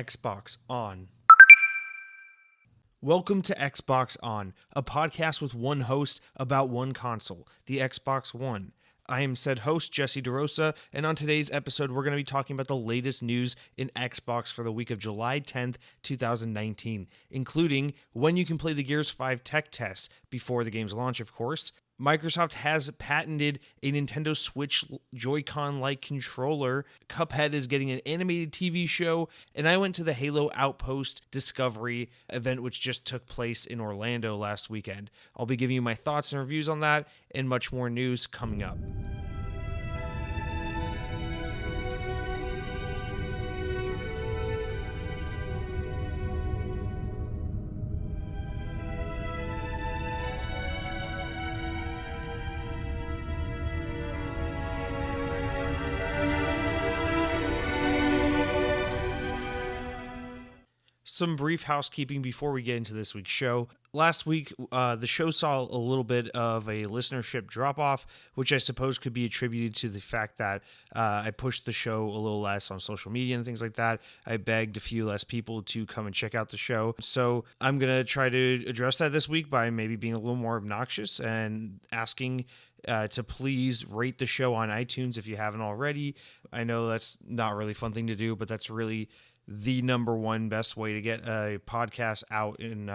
Xbox On. Welcome to Xbox On, a podcast with one host about one console, the Xbox One. I am said host, Jesse DeRosa, and on today's episode, we're going to be talking about the latest news in Xbox for the week of July 10th, 2019, including when you can play the Gears 5 tech test before the game's launch, of course. Microsoft has patented a Nintendo Switch Joy-Con-like controller. Cuphead is getting an animated TV show. And I went to the Halo Outpost Discovery event, which just took place in Orlando last weekend. I'll be giving you my thoughts and reviews on that and much more news coming up. Some brief housekeeping before we get into this week's show. Last week, the show saw a little bit of a listenership drop-off, which I suppose could be attributed to the fact that I pushed the show a little less on social media and things like that. I begged a few less people to come and check out the show. So I'm going to try to address that this week by maybe being a little more obnoxious and asking to please rate the show on iTunes if you haven't already. I know that's not a really fun thing to do, but that's really the number one best way to get a podcast out in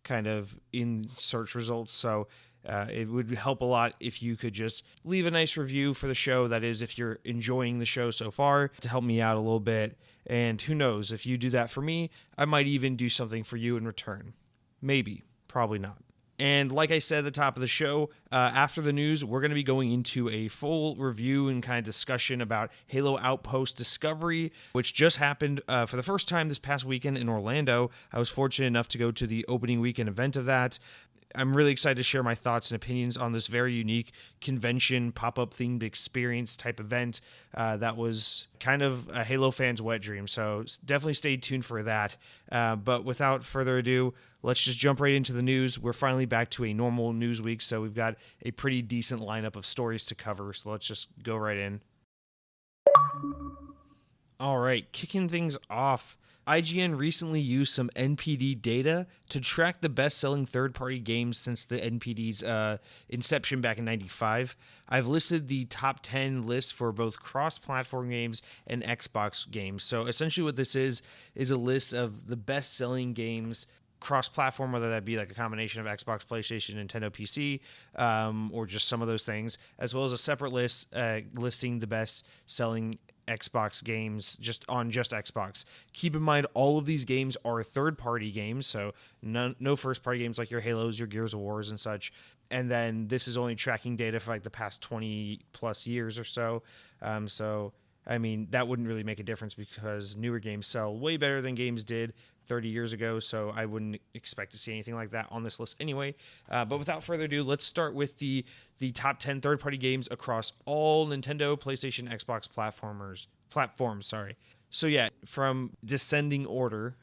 kind of in search results. So it would help a lot if you could just leave a nice review for the show. That is, if you're enjoying the show so far, to help me out a little bit. And who knows, if you do that for me, I might even do something for you in return. Maybe, probably not. And like I said at the top of the show, after the news, we're going to be going into a full review and kind of discussion about Halo Outpost Discovery, which just happened for the first time this past weekend in Orlando. I was fortunate enough to go to the opening weekend event of that. I'm really excited to share my thoughts and opinions on this very unique convention, pop-up themed experience type event that was kind of a Halo fan's wet dream. So definitely stay tuned for that. But without further ado, let's just jump right into the news. We're finally back to a normal news week, so we've got a pretty decent lineup of stories to cover. So let's just go right in. All right, kicking things off. IGN recently used some NPD data to track the best-selling third-party games since the NPD's inception back in '95. I've listed the top 10 lists for both cross-platform games and Xbox games. So essentially what this is a list of the best-selling games cross-platform, whether that be like a combination of Xbox, PlayStation, Nintendo, PC, or just some of those things, as well as a separate list listing the best-selling Xbox games just Xbox. Keep in mind, all of these games are third-party games, so no first-party games like your Halos, your Gears of Wars, and such. And then this is only tracking data for like the past 20-plus years or so. So, I mean, that wouldn't really make a difference because newer games sell way better than games did 30 years ago, so I wouldn't expect to see anything like that on this list anyway. But without further ado, let's start with the top 10 third-party games across all Nintendo, PlayStation, Xbox platforms. So yeah, from descending order,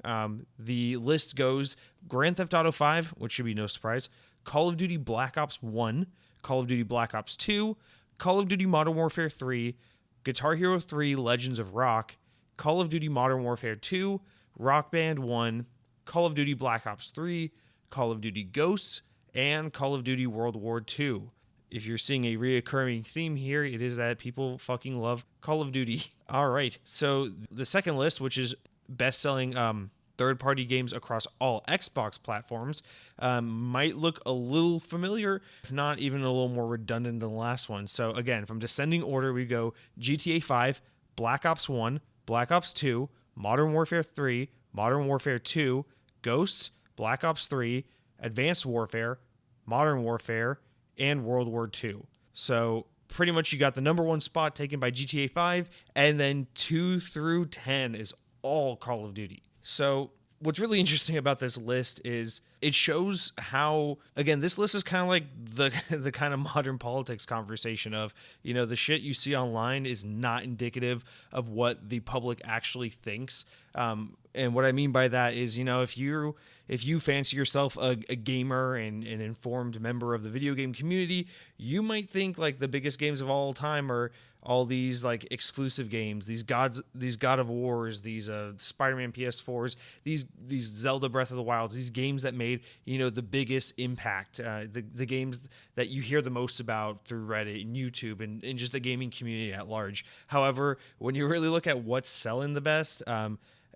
the list goes Grand Theft Auto 5, which should be no surprise, Call of Duty Black Ops 1, Call of Duty Black Ops 2, Call of Duty Modern Warfare 3, Guitar Hero 3 Legends of Rock, Call of Duty Modern Warfare 2, Rock Band 1, Call of Duty Black Ops 3, Call of Duty Ghosts, and Call of Duty World War 2. If you're seeing a reoccurring theme here, it is that people fucking love Call of Duty. All right, so the second list, which is best-selling third-party games across all Xbox platforms, might look a little familiar, if not even a little more redundant than the last one. So again, from descending order, we go GTA 5, Black Ops 1, Black Ops 2, Modern Warfare 3, Modern Warfare 2, Ghosts, Black Ops 3, Advanced Warfare, Modern Warfare, and World War 2. So pretty much you got the number one spot taken by GTA 5, and then 2 through 10 is all Call of Duty. So what's really interesting about this list is it shows how, again, this list is kind of like the kind of modern politics conversation of, you know, the shit you see online is not indicative of what the public actually thinks. And what I mean by that is, you know, if you fancy yourself a gamer and an informed member of the video game community, you might think like the biggest games of all time are all these like exclusive games, these God of Wars, these Spider-Man PS4s, these Zelda Breath of the Wilds, these games that made, the biggest impact, the games that you hear the most about through Reddit and YouTube and just the gaming community at large. However, when you really look at what's selling the best, I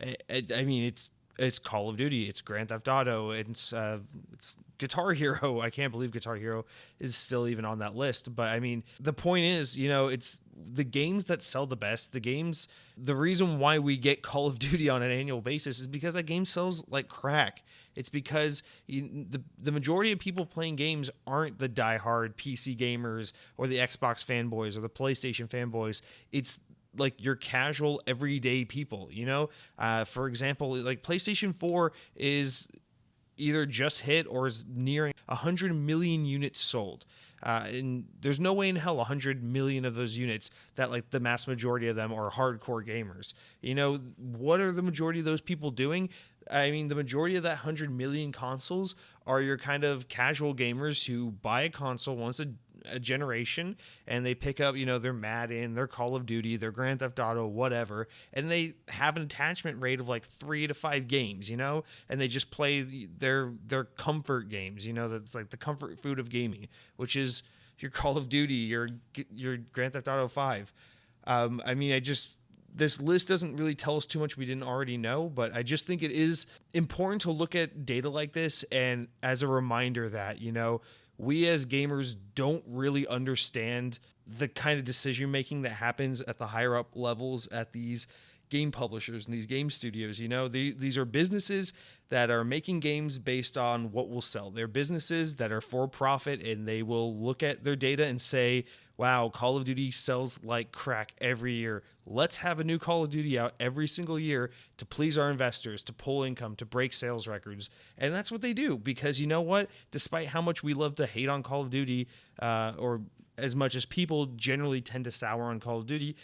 mean, it's Call of Duty, it's Grand Theft Auto, it's Guitar Hero. I can't believe Guitar Hero is still even on that list. But I mean, the point is, it's the games that sell the best. The reason why we get Call of Duty on an annual basis is because that game sells like crack. It's because the majority of people playing games aren't the diehard PC gamers or the Xbox fanboys or the PlayStation fanboys. It's like your casual everyday people, for example, like PlayStation 4 is either just hit or is nearing 100 million units sold. And there's no way in hell 100 million of those units that like the mass majority of them are hardcore gamers. What are the majority of those people doing? I mean, the majority of that 100 million consoles are your kind of casual gamers who buy a console once a generation, and they pick up, their Madden, their Call of Duty, their Grand Theft Auto, whatever, and they have an attachment rate of like 3 to 5 games, and they just play their comfort games, that's like the comfort food of gaming, which is your Call of Duty, your Grand Theft Auto 5. I mean, this list doesn't really tell us too much we didn't already know, but I just think it is important to look at data like this and as a reminder that, we as gamers don't really understand the kind of decision making that happens at the higher up levels at these game publishers and these game studios. These are businesses that are making games based on what will sell. They're businesses that are for profit, and they will look at their data and say, wow, Call of Duty sells like crack every year. Let's have a new Call of Duty out every single year to please our investors, to pull income, to break sales records. And that's what they do, because you know what? Despite how much we love to hate on Call of Duty, or as much as people generally tend to sour on Call of Duty,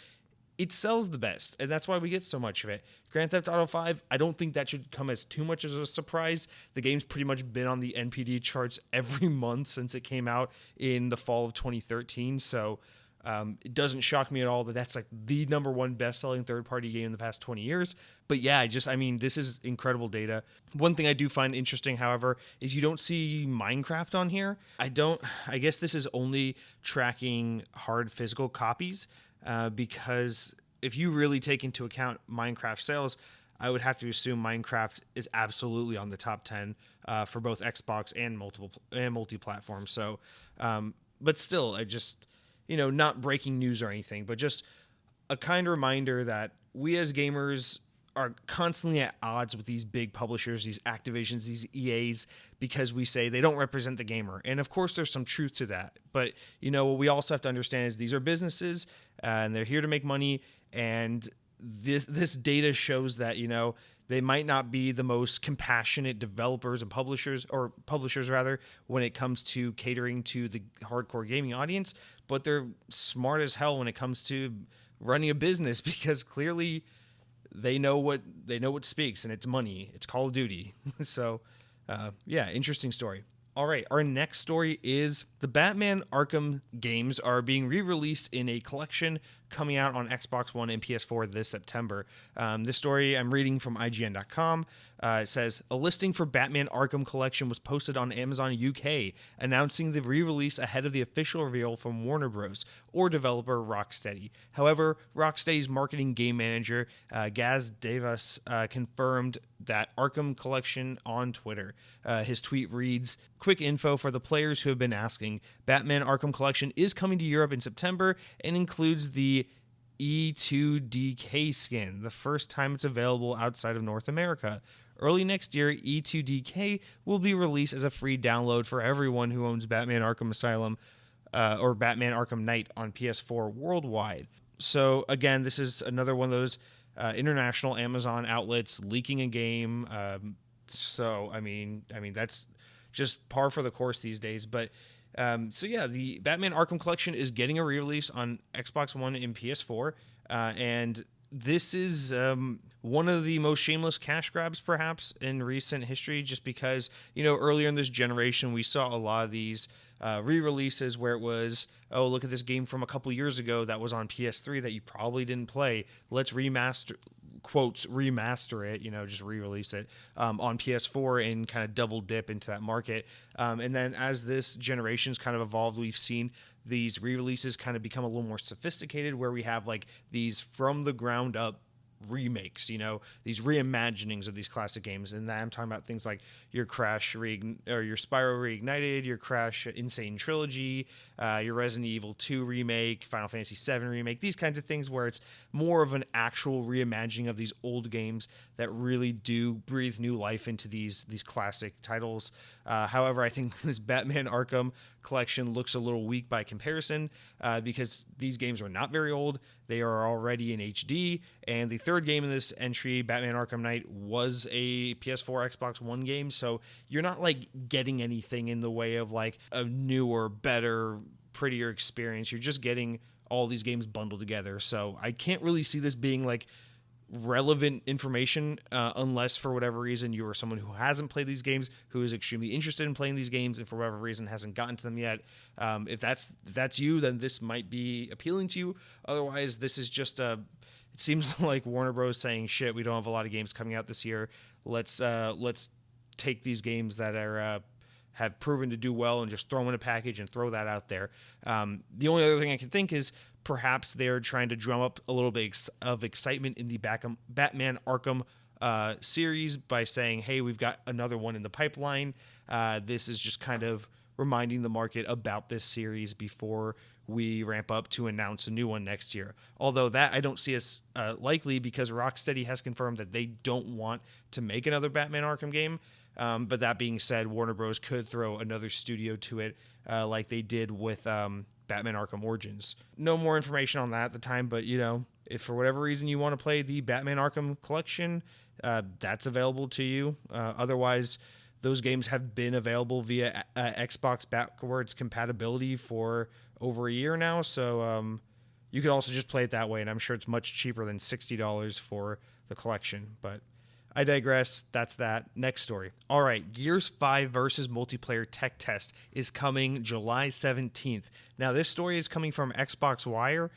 it sells the best, and that's why we get so much of it. Grand Theft Auto 5, I don't think that should come as too much as a surprise. The game's pretty much been on the NPD charts every month since it came out in the fall of 2013, so it doesn't shock me at all that that's like the number one best-selling third-party game in the past 20 years. But yeah, this is incredible data. One thing I do find interesting, however, is you don't see Minecraft on here. I guess this is only tracking hard physical copies, because if you really take into account Minecraft sales, I would have to assume Minecraft is absolutely on the top 10 for both Xbox and multi-platform. So, but still, I just, not breaking news or anything, but just a kind reminder that we as gamers are constantly at odds with these big publishers, these Activisions, these EAs, because we say they don't represent the gamer. And of course, there's some truth to that. But, what we also have to understand is these are businesses, and they're here to make money. And this data shows that, they might not be the most compassionate developers and publishers rather, when it comes to catering to the hardcore gaming audience, but they're smart as hell when it comes to running a business, because clearly they know what speaks, and it's money. It's Call of Duty. So, yeah, interesting story. All right, our next story is the Batman Arkham games are being re-released in a collection coming out on Xbox One and PS4 this September. This story I'm reading from IGN.com. It says, a listing for Batman Arkham Collection was posted on Amazon UK, announcing the re-release ahead of the official reveal from Warner Bros. Or developer Rocksteady. However, Rocksteady's marketing game manager, Gaz Davis, confirmed that Arkham Collection on Twitter. His tweet reads, quick info for the players who have been asking. Batman Arkham Collection is coming to Europe in September and includes the E2DK skin, the first time it's available outside of North America. Early next year, E2DK will be released as a free download for everyone who owns Batman Arkham Asylum or Batman Arkham Knight on PS4 worldwide. So again, this is another one of those international Amazon outlets leaking a game. So I mean that's just par for the course these days. But so yeah, the Batman Arkham Collection is getting a re-release on Xbox One and PS4, and this is one of the most shameless cash grabs perhaps in recent history, just because, earlier in this generation, we saw a lot of these re-releases where it was, oh, look at this game from a couple years ago that was on PS3 that you probably didn't play. Let's remaster it, just re-release it on PS4 and kind of double dip into that market. And then as this generation's kind of evolved, we've seen these re-releases kind of become a little more sophisticated, where we have like these from the ground up remakes, these reimaginings of these classic games. And I'm talking about things like your Crash or your Spyro Reignited, your Crash Insane Trilogy, your Resident Evil 2 remake, Final Fantasy 7 remake, these kinds of things where it's more of an actual reimagining of these old games that really do breathe new life into these classic titles. However, I think this Batman Arkham collection looks a little weak by comparison, because these games are not very old. They are already in HD, and the third game in this entry, Batman Arkham Knight, was a PS4, Xbox One game, so you're not like getting anything in the way of like a newer, better, prettier experience. You're just getting all these games bundled together, so I can't really see this being like relevant information unless for whatever reason you are someone who hasn't played these games, who is extremely interested in playing these games, and for whatever reason hasn't gotten to them yet. If that's you, then this might be appealing to you. Otherwise, this is just it seems like Warner Bros. Saying, shit, we don't have a lot of games coming out this year. Let's take these games that are have proven to do well and just throw them in a package and throw that out there. The only other thing I can think is perhaps they're trying to drum up a little bit of excitement in the Batman Arkham series by saying, hey, we've got another one in the pipeline. This is just kind of reminding the market about this series before we ramp up to announce a new one next year. Although that I don't see as likely, because Rocksteady has confirmed that they don't want to make another Batman Arkham game. But that being said, Warner Bros. Could throw another studio to it like they did with Batman Arkham Origins. No more information on that at the time, but if for whatever reason you want to play the Batman Arkham collection, that's available to you. Otherwise, those games have been available via Xbox backwards compatibility for over a year now, so you could also just play it that way, and I'm sure it's much cheaper than $60 for the collection, but I digress. That's that. Next story. All right. Gears 5 versus multiplayer tech test is coming July 17th. Now, this story is coming from Xbox Wire,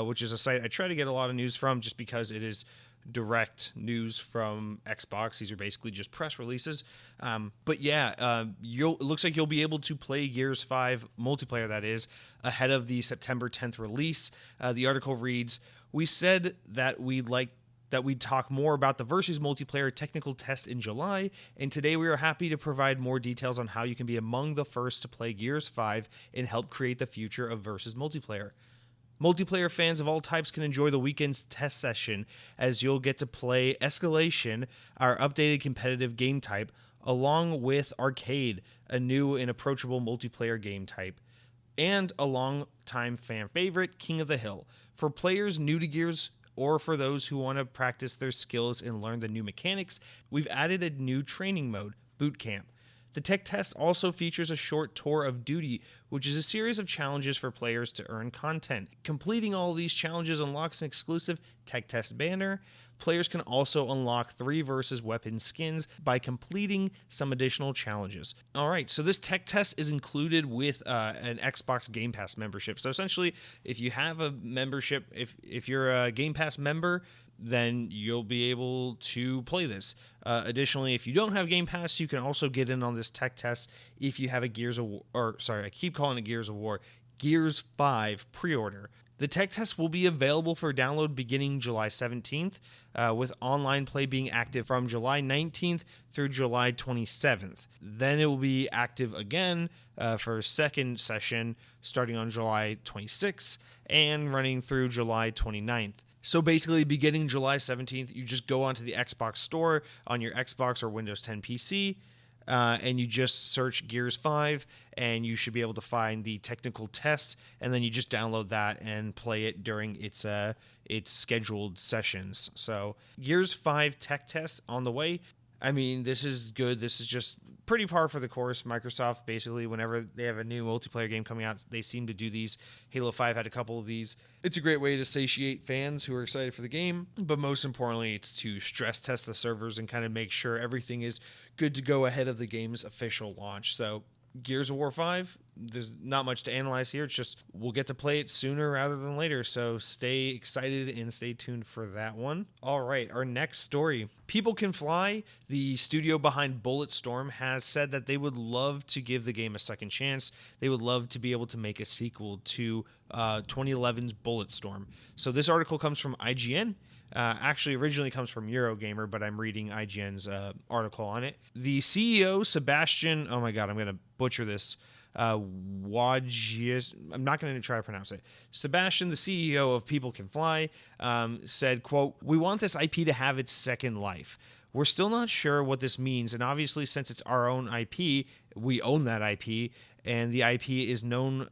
which is a site I try to get a lot of news from just because it is direct news from Xbox. These are basically just press releases. But yeah, it looks like you'll be able to play Gears 5 multiplayer, that is, ahead of the September 10th release. The article reads, "We said that we'd talk more about the Versus multiplayer technical test in July, and today we are happy to provide more details on how you can be among the first to play Gears 5 and help create the future of Versus multiplayer. Multiplayer fans of all types can enjoy the weekend's test session, as you'll get to play Escalation, our updated competitive game type, along with Arcade, a new and approachable multiplayer game type, and a long-time fan favorite, King of the Hill. For players new to Gears, or for those who want to practice their skills and learn the new mechanics, we've added a new training mode, Boot Camp. The tech test also features a short tour of duty, which is a series of challenges for players to earn content. Completing all of these challenges unlocks an exclusive tech test banner. Players can also unlock 3 versus weapon skins by completing some additional challenges." All right, so this tech test is included with an Xbox Game Pass membership. So essentially, if you have a membership, if you're a Game Pass member, then you'll be able to play this. Additionally, if you don't have Game Pass, you can also get in on this tech test if you have a Gears Gears 5 pre-order. The tech test will be available for download beginning July 17th, with online play being active from July 19th through July 27th. Then it will be active again for a second session starting on July 26th and running through July 29th. So basically, beginning July 17th, you just go onto the Xbox store on your Xbox or Windows 10 PC, and you just search Gears 5, and you should be able to find the technical test, and then you just download that and play it during its scheduled sessions. So Gears 5 tech test on the way. I mean, this is good. This is just pretty par for the course. Microsoft, basically, whenever they have a new multiplayer game coming out, they seem to do these. Halo 5 had a couple of these. It's a great way to satiate fans who are excited for the game, but most importantly, it's to stress test the servers and kind of make sure everything is good to go ahead of the game's official launch. So Gears of War 5, there's not much to analyze here. It's just we'll get to play it sooner rather than later. So stay excited and stay tuned for that one. All right, our next story. People Can Fly, the studio behind Bulletstorm, has said that they would love to give the game a second chance. They would love to be able to make a sequel to 2011's Bulletstorm. So this article comes from IGN. Actually, originally comes from Eurogamer, but I'm reading IGN's article on it. The CEO, Sebastian, oh my god, I'm going to butcher this. Wajius, I'm not going to try to pronounce it. Sebastian, the CEO of People Can Fly, said, quote, "We want this IP to have its second life. We're still not sure what this means, and obviously since it's our own IP, we own that IP, and the IP is known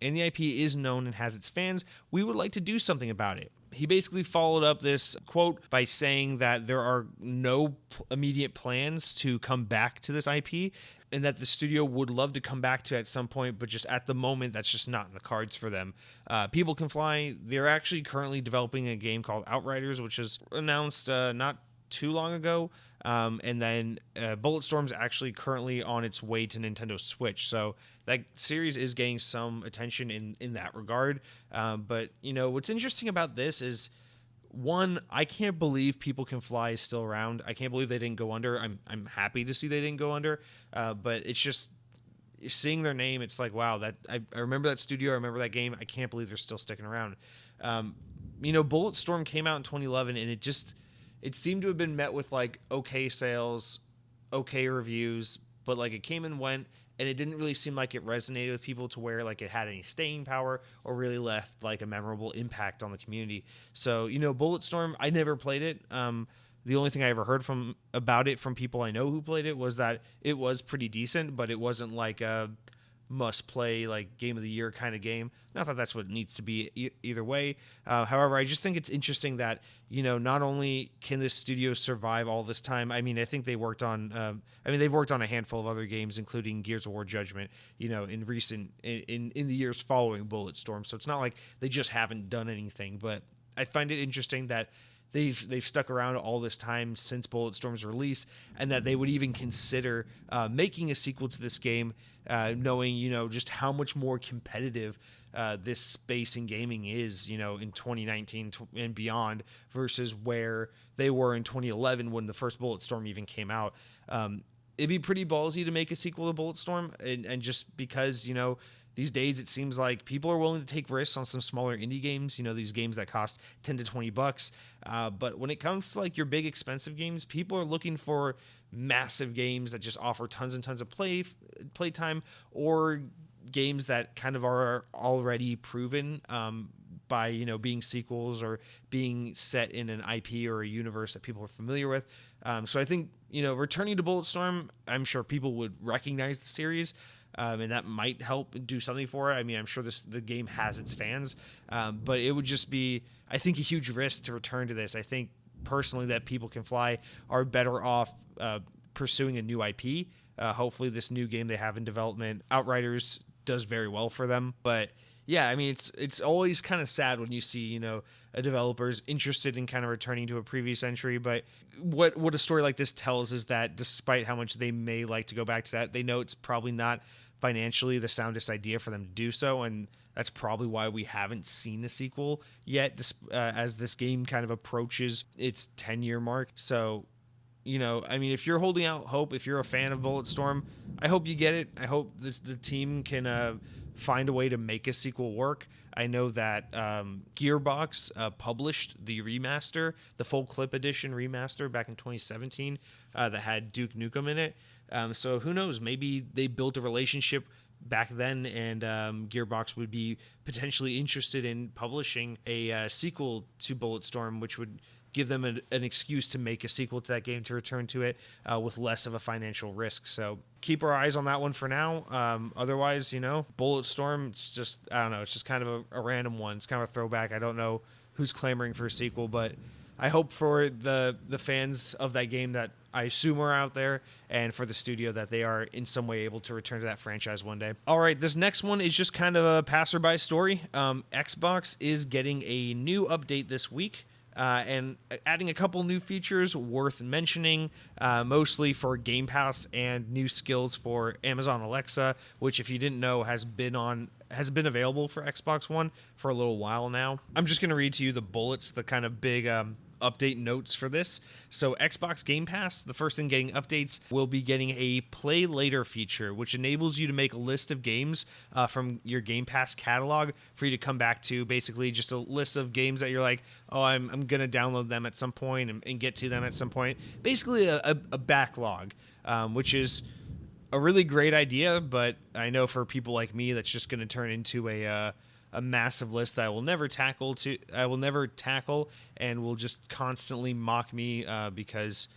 and has its fans, we would like to do something about it." He basically followed up this quote by saying that there are no immediate plans to come back to this IP and that the studio would love to come back to it at some point, but just at the moment, that's just not in the cards for them. People Can Fly, they're actually currently developing a game called Outriders, which was announced not too long ago. And then Bulletstorm's actually currently on its way to Nintendo Switch. So that series is getting some attention in that regard. But, you know, what's interesting about this is, one, I can't believe People Can Fly is still around. I can't believe they didn't go under. I'm happy to see they didn't go under. But it's just seeing their name, it's like, wow, that I remember that studio. I remember that game. I can't believe they're still sticking around. You know, Bulletstorm came out in 2011, and it seemed to have been met with like okay sales, okay reviews, but like it came and went, and it didn't really seem like it resonated with people to where like it had any staying power or really left like a memorable impact on the community. So, you know, Bulletstorm, I never played it. The only thing I ever heard about it from people I know who played it was that it was pretty decent, but it wasn't like a must play like game of the year kind of game. Not that that's what it needs to be either way. However, I just think it's interesting that, you know, not only can this studio survive all this time, I mean, I think they worked on they've worked on a handful of other games, including Gears of War Judgment, you know, in the years following Bulletstorm. So it's not like they just haven't done anything, but I find it interesting that they've stuck around all this time since Bulletstorm's release, and that they would even consider making a sequel to this game, knowing, you know, just how much more competitive this space in gaming is, you know, in 2019 and beyond versus where they were in 2011 when the first Bulletstorm even came out. It'd be pretty ballsy to make a sequel to Bulletstorm, and just because, you know, these days, it seems like people are willing to take risks on some smaller indie games, you know, these games that cost $10 to $20. But when it comes to like your big expensive games, people are looking for massive games that just offer tons and tons of playtime, or games that kind of are already proven by, you know, being sequels or being set in an IP or a universe that people are familiar with. So I think, you know, returning to Bulletstorm, I'm sure people would recognize the series. And that might help do something for it. I mean, I'm sure the game has its fans, but it would just be, I think, a huge risk to return to this. I think personally that People Can Fly are better off pursuing a new IP. Hopefully this new game they have in development, Outriders, does very well for them. But yeah, I mean, it's always kind of sad when you see, you know, a developer's interested in kind of returning to a previous entry. But what a story like this tells is that despite how much they may like to go back to that, they know it's probably not financially the soundest idea for them to do so, and that's probably why we haven't seen a sequel yet, as this game kind of approaches its 10-year mark. So, you know, I mean, if you're holding out hope, if you're a fan of Bulletstorm, I hope you get it. I hope the team can find a way to make a sequel work. I know that Gearbox published the remaster, the full clip edition remaster back in 2017 that had Duke Nukem in it. So who knows? Maybe they built a relationship back then, and Gearbox would be potentially interested in publishing a sequel to Bulletstorm, which would give them an excuse to make a sequel to that game, to return to it with less of a financial risk. So keep our eyes on that one for now. Otherwise, you know, Bulletstorm, it's just, I don't know, it's just kind of a random one. It's kind of a throwback. I don't know who's clamoring for a sequel, but I hope for the fans of that game that I assume are out there, and for the studio that they are in some way able to return to that franchise one day. All right, this next one is just kind of a passerby story. Xbox is getting a new update this week. And adding a couple new features worth mentioning, mostly for Game Pass and new skills for Amazon Alexa, which, if you didn't know, has been available for Xbox One for a little while now. I'm just going to read to you the bullets, the kind of big update notes for this. So Xbox Game Pass, the first thing getting updates, will be getting a Play Later feature, which enables you to make a list of games from your Game Pass catalog for you to come back to. Basically just a list of games that you're like, oh, I'm going to download them at some point and get to them at some point. Basically a backlog, which is a really great idea, but I know for people like me, that's just going to turn into a massive list that I will never tackle, and will just constantly mock me because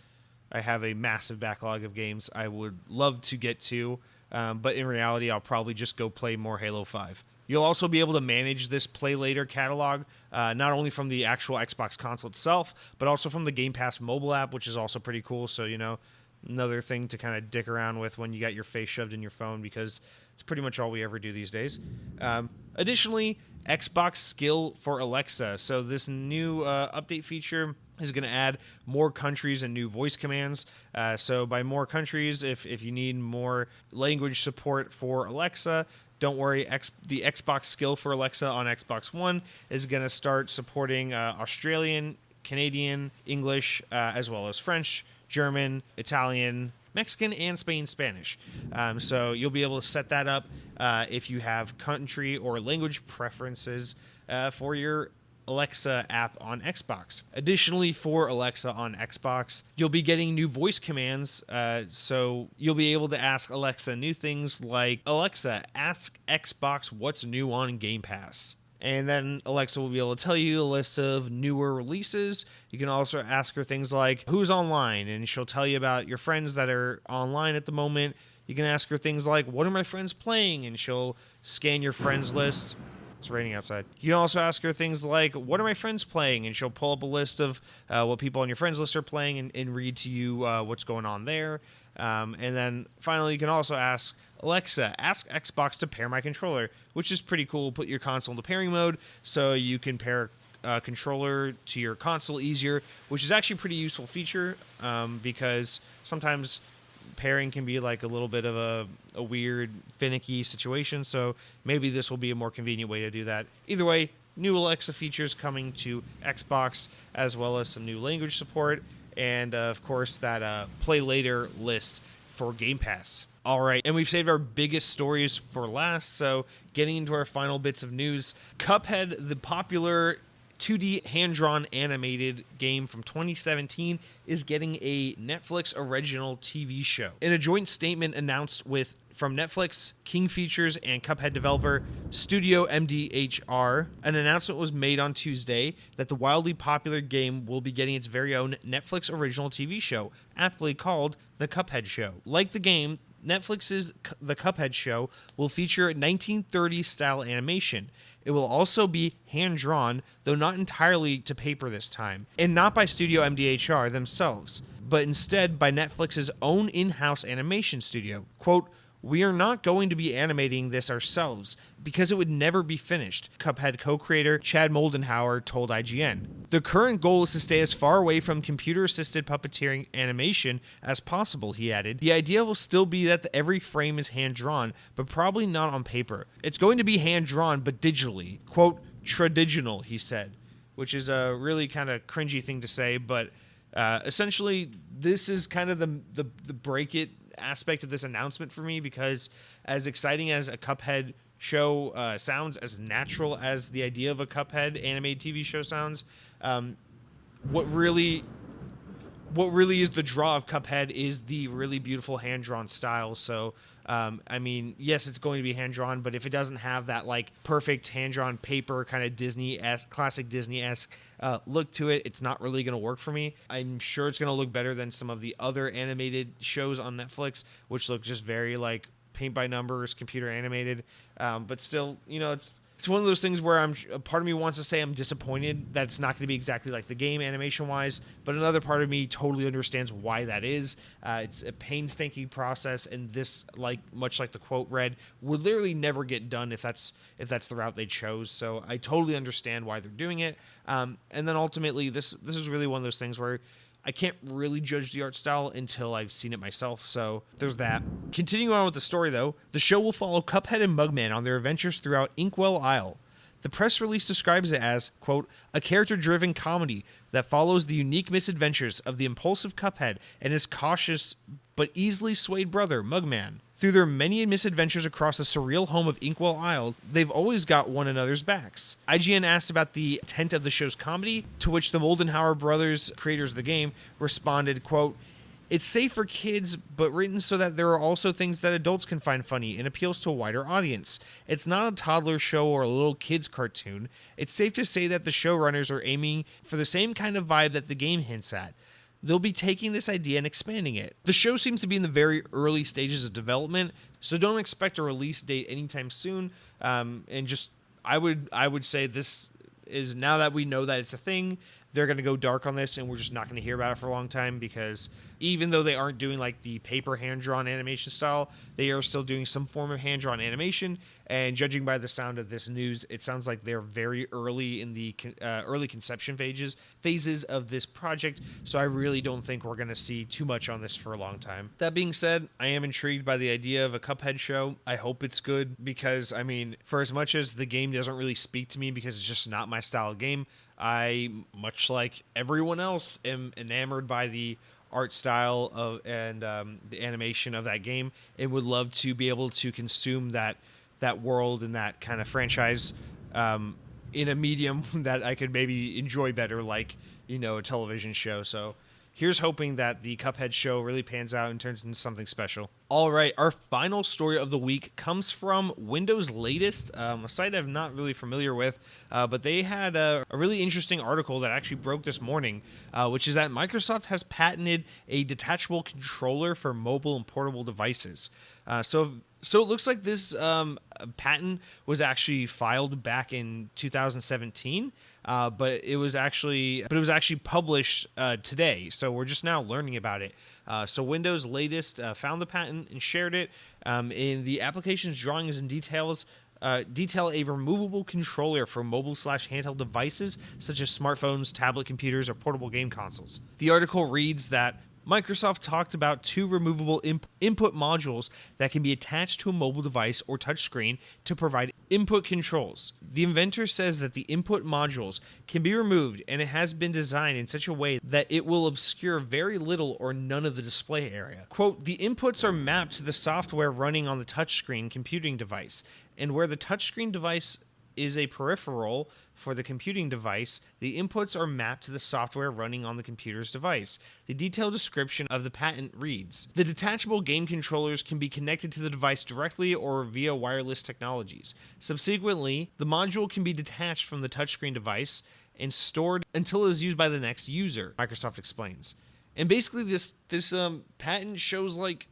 I have a massive backlog of games I would love to get to, but in reality, I'll probably just go play more Halo 5. You'll also be able to manage this Play Later catalog, not only from the actual Xbox console itself, but also from the Game Pass mobile app, which is also pretty cool. So, another thing to kind of dick around with when you got your face shoved in your phone, because it's pretty much all we ever do these days. Additionally, Xbox skill for Alexa. So this new update feature is going to add more countries and new voice commands. So by more countries, if you need more language support for Alexa, don't worry, the Xbox skill for Alexa on Xbox One is going to start supporting Australian, Canadian, English, as well as French, German, Italian, Mexican, and Spanish. So you'll be able to set that up if you have country or language preferences for your Alexa app on Xbox. Additionally, for Alexa on Xbox, you'll be getting new voice commands. So you'll be able to ask Alexa new things like, Alexa, ask Xbox what's new on Game Pass. And then Alexa will be able to tell you a list of newer releases. You can also ask her things like, who's online? And she'll tell you about your friends that are online at the moment. You can ask her things like, what are my friends playing? And she'll scan your friends list. It's raining outside. You can also ask her things like, what are my friends playing? And she'll pull up a list of what people on your friends list are playing and read to you what's going on there. And then finally, you can also ask, Alexa, ask Xbox to pair my controller, which is pretty cool. Put your console into pairing mode so you can pair a controller to your console easier, which is actually a pretty useful feature because sometimes pairing can be like a little bit of a weird, finicky situation. So maybe this will be a more convenient way to do that. Either way, new Alexa features coming to Xbox, as well as some new language support, and of course that Play Later list for Game Pass. All right, and we've saved our biggest stories for last, so getting into our final bits of news. Cuphead, the popular 2D hand-drawn animated game from 2017, is getting a Netflix original TV show. In a joint statement announced from Netflix, King Features, and Cuphead developer Studio MDHR, an announcement was made on Tuesday that the wildly popular game will be getting its very own Netflix original TV show, aptly called The Cuphead Show. Like the game, Netflix's The Cuphead Show will feature 1930s-style animation. It will also be hand-drawn, though not entirely to paper this time, and not by Studio MDHR themselves, but instead by Netflix's own in-house animation studio. Quote, we are not going to be animating this ourselves because it would never be finished, Cuphead co-creator Chad Moldenhauer told IGN. The current goal is to stay as far away from computer-assisted puppeteering animation as possible, he added. The idea will still be that every frame is hand-drawn, but probably not on paper. It's going to be hand-drawn, but digitally. Quote, tradigital, he said, which is a really kind of cringy thing to say, but essentially this is kind of the break it aspect of this announcement for me, because as exciting as a Cuphead show sounds, as natural as the idea of a Cuphead animated TV show sounds, what really is the draw of Cuphead is the really beautiful hand-drawn style. So I mean, yes, it's going to be hand-drawn, but if it doesn't have that like perfect hand-drawn paper kind of Disney-esque, classic Disney-esque look to it, it's not really going to work for me. I'm sure it's going to look better than some of the other animated shows on Netflix, which look just very like paint by numbers, computer animated. But still, It's one of those things where a part of me wants to say I'm disappointed that it's not going to be exactly like the game animation-wise, but another part of me totally understands why that is. It's a painstaking process, and this, much like the quote read, would literally never get done if that's the route they chose. So I totally understand why they're doing it. And then ultimately, this is really one of those things where I can't really judge the art style until I've seen it myself, so there's that. Continuing on with the story, though, the show will follow Cuphead and Mugman on their adventures throughout Inkwell Isle. The press release describes it as, quote, a character-driven comedy that follows the unique misadventures of the impulsive Cuphead and his cautious but easily swayed brother, Mugman. Through their many misadventures across the surreal home of Inkwell Isle, they've always got one another's backs. IGN asked about the intent of the show's comedy, to which the Moldenhauer brothers, creators of the game, responded, quote, it's safe for kids, but written so that there are also things that adults can find funny and appeals to a wider audience. It's not a toddler show or a little kid's cartoon. It's safe to say that the showrunners are aiming for the same kind of vibe that the game hints at. They'll be taking this idea and expanding it. The show seems to be in the very early stages of development, so don't expect a release date anytime soon. I would say this is, now that we know that it's a thing, they're going to go dark on this, and we're just not going to hear about it for a long time, because even though they aren't doing like the paper hand-drawn animation style, they are still doing some form of hand-drawn animation, and judging by the sound of this news, it sounds like they're very early in the early conception phases of this project, so I really don't think we're going to see too much on this for a long time. That being said, I am intrigued by the idea of a Cuphead show. I hope it's good, because, I mean, for as much as the game doesn't really speak to me because it's just not my style of game, I, much like everyone else, am enamored by the art style of and the animation of that game, and would love to be able to consume that world and that kind of franchise in a medium that I could maybe enjoy better, like, you know, a television show. So here's hoping that the Cuphead show really pans out and turns into something special. All right, our final story of the week comes from Windows Latest, a site I'm not really familiar with, but they had a really interesting article that actually broke this morning, which is that Microsoft has patented a detachable controller for mobile and portable devices. So it looks like this patent was actually filed back in 2017, but it was actually published today. So we're just now learning about it. So Windows Latest found the patent and shared it. In the application's drawings and details, detail a removable controller for mobile/handheld devices such as smartphones, tablet computers, or portable game consoles. The article reads that Microsoft talked about two removable input modules that can be attached to a mobile device or touchscreen to provide input controls. The inventor says that the input modules can be removed, and it has been designed in such a way that it will obscure very little or none of the display area. Quote, the inputs are mapped to the software running on the touchscreen computing device, and where the touchscreen device is a peripheral for the computing device, the inputs are mapped to the software running on the computer's device. The detailed description of the patent reads, the detachable game controllers can be connected to the device directly or via wireless technologies. Subsequently, the module can be detached from the touchscreen device and stored until it is used by the next user, Microsoft explains. And basically this patent shows, like,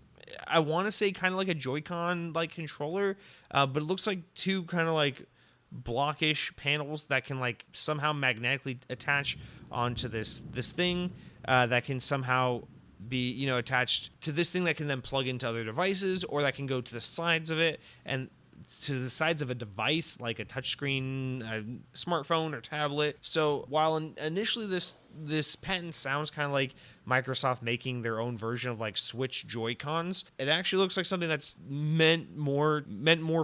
I want to say kind of like a Joy-Con like controller, but it looks like two kind of like blockish panels that can like somehow magnetically attach onto this thing that can somehow be, you know, attached to this thing that can then plug into other devices, or that can go to the sides of it and to the sides of a device like a touchscreen, a smartphone or tablet. So while initially this patent sounds kind of like Microsoft making their own version of like Switch Joy-Cons, it actually looks like something that's meant more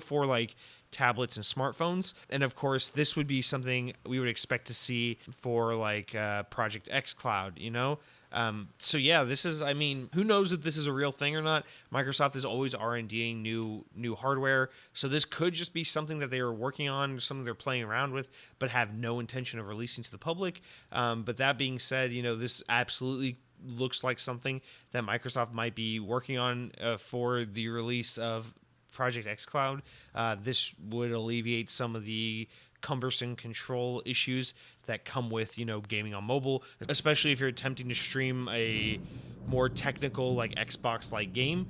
for like tablets and smartphones. And of course, this would be something we would expect to see for like Project xCloud, you know? So yeah, this is, I mean, who knows if this is a real thing or not. Microsoft is always R&Ding new hardware, so this could just be something that they are working on, something they're playing around with, but have no intention of releasing to the public. But that being said, you know, this absolutely looks like something that Microsoft might be working on for the release of Project xCloud. This would alleviate some of the cumbersome control issues that come with, you know, gaming on mobile, especially if you're attempting to stream a more technical like Xbox like game.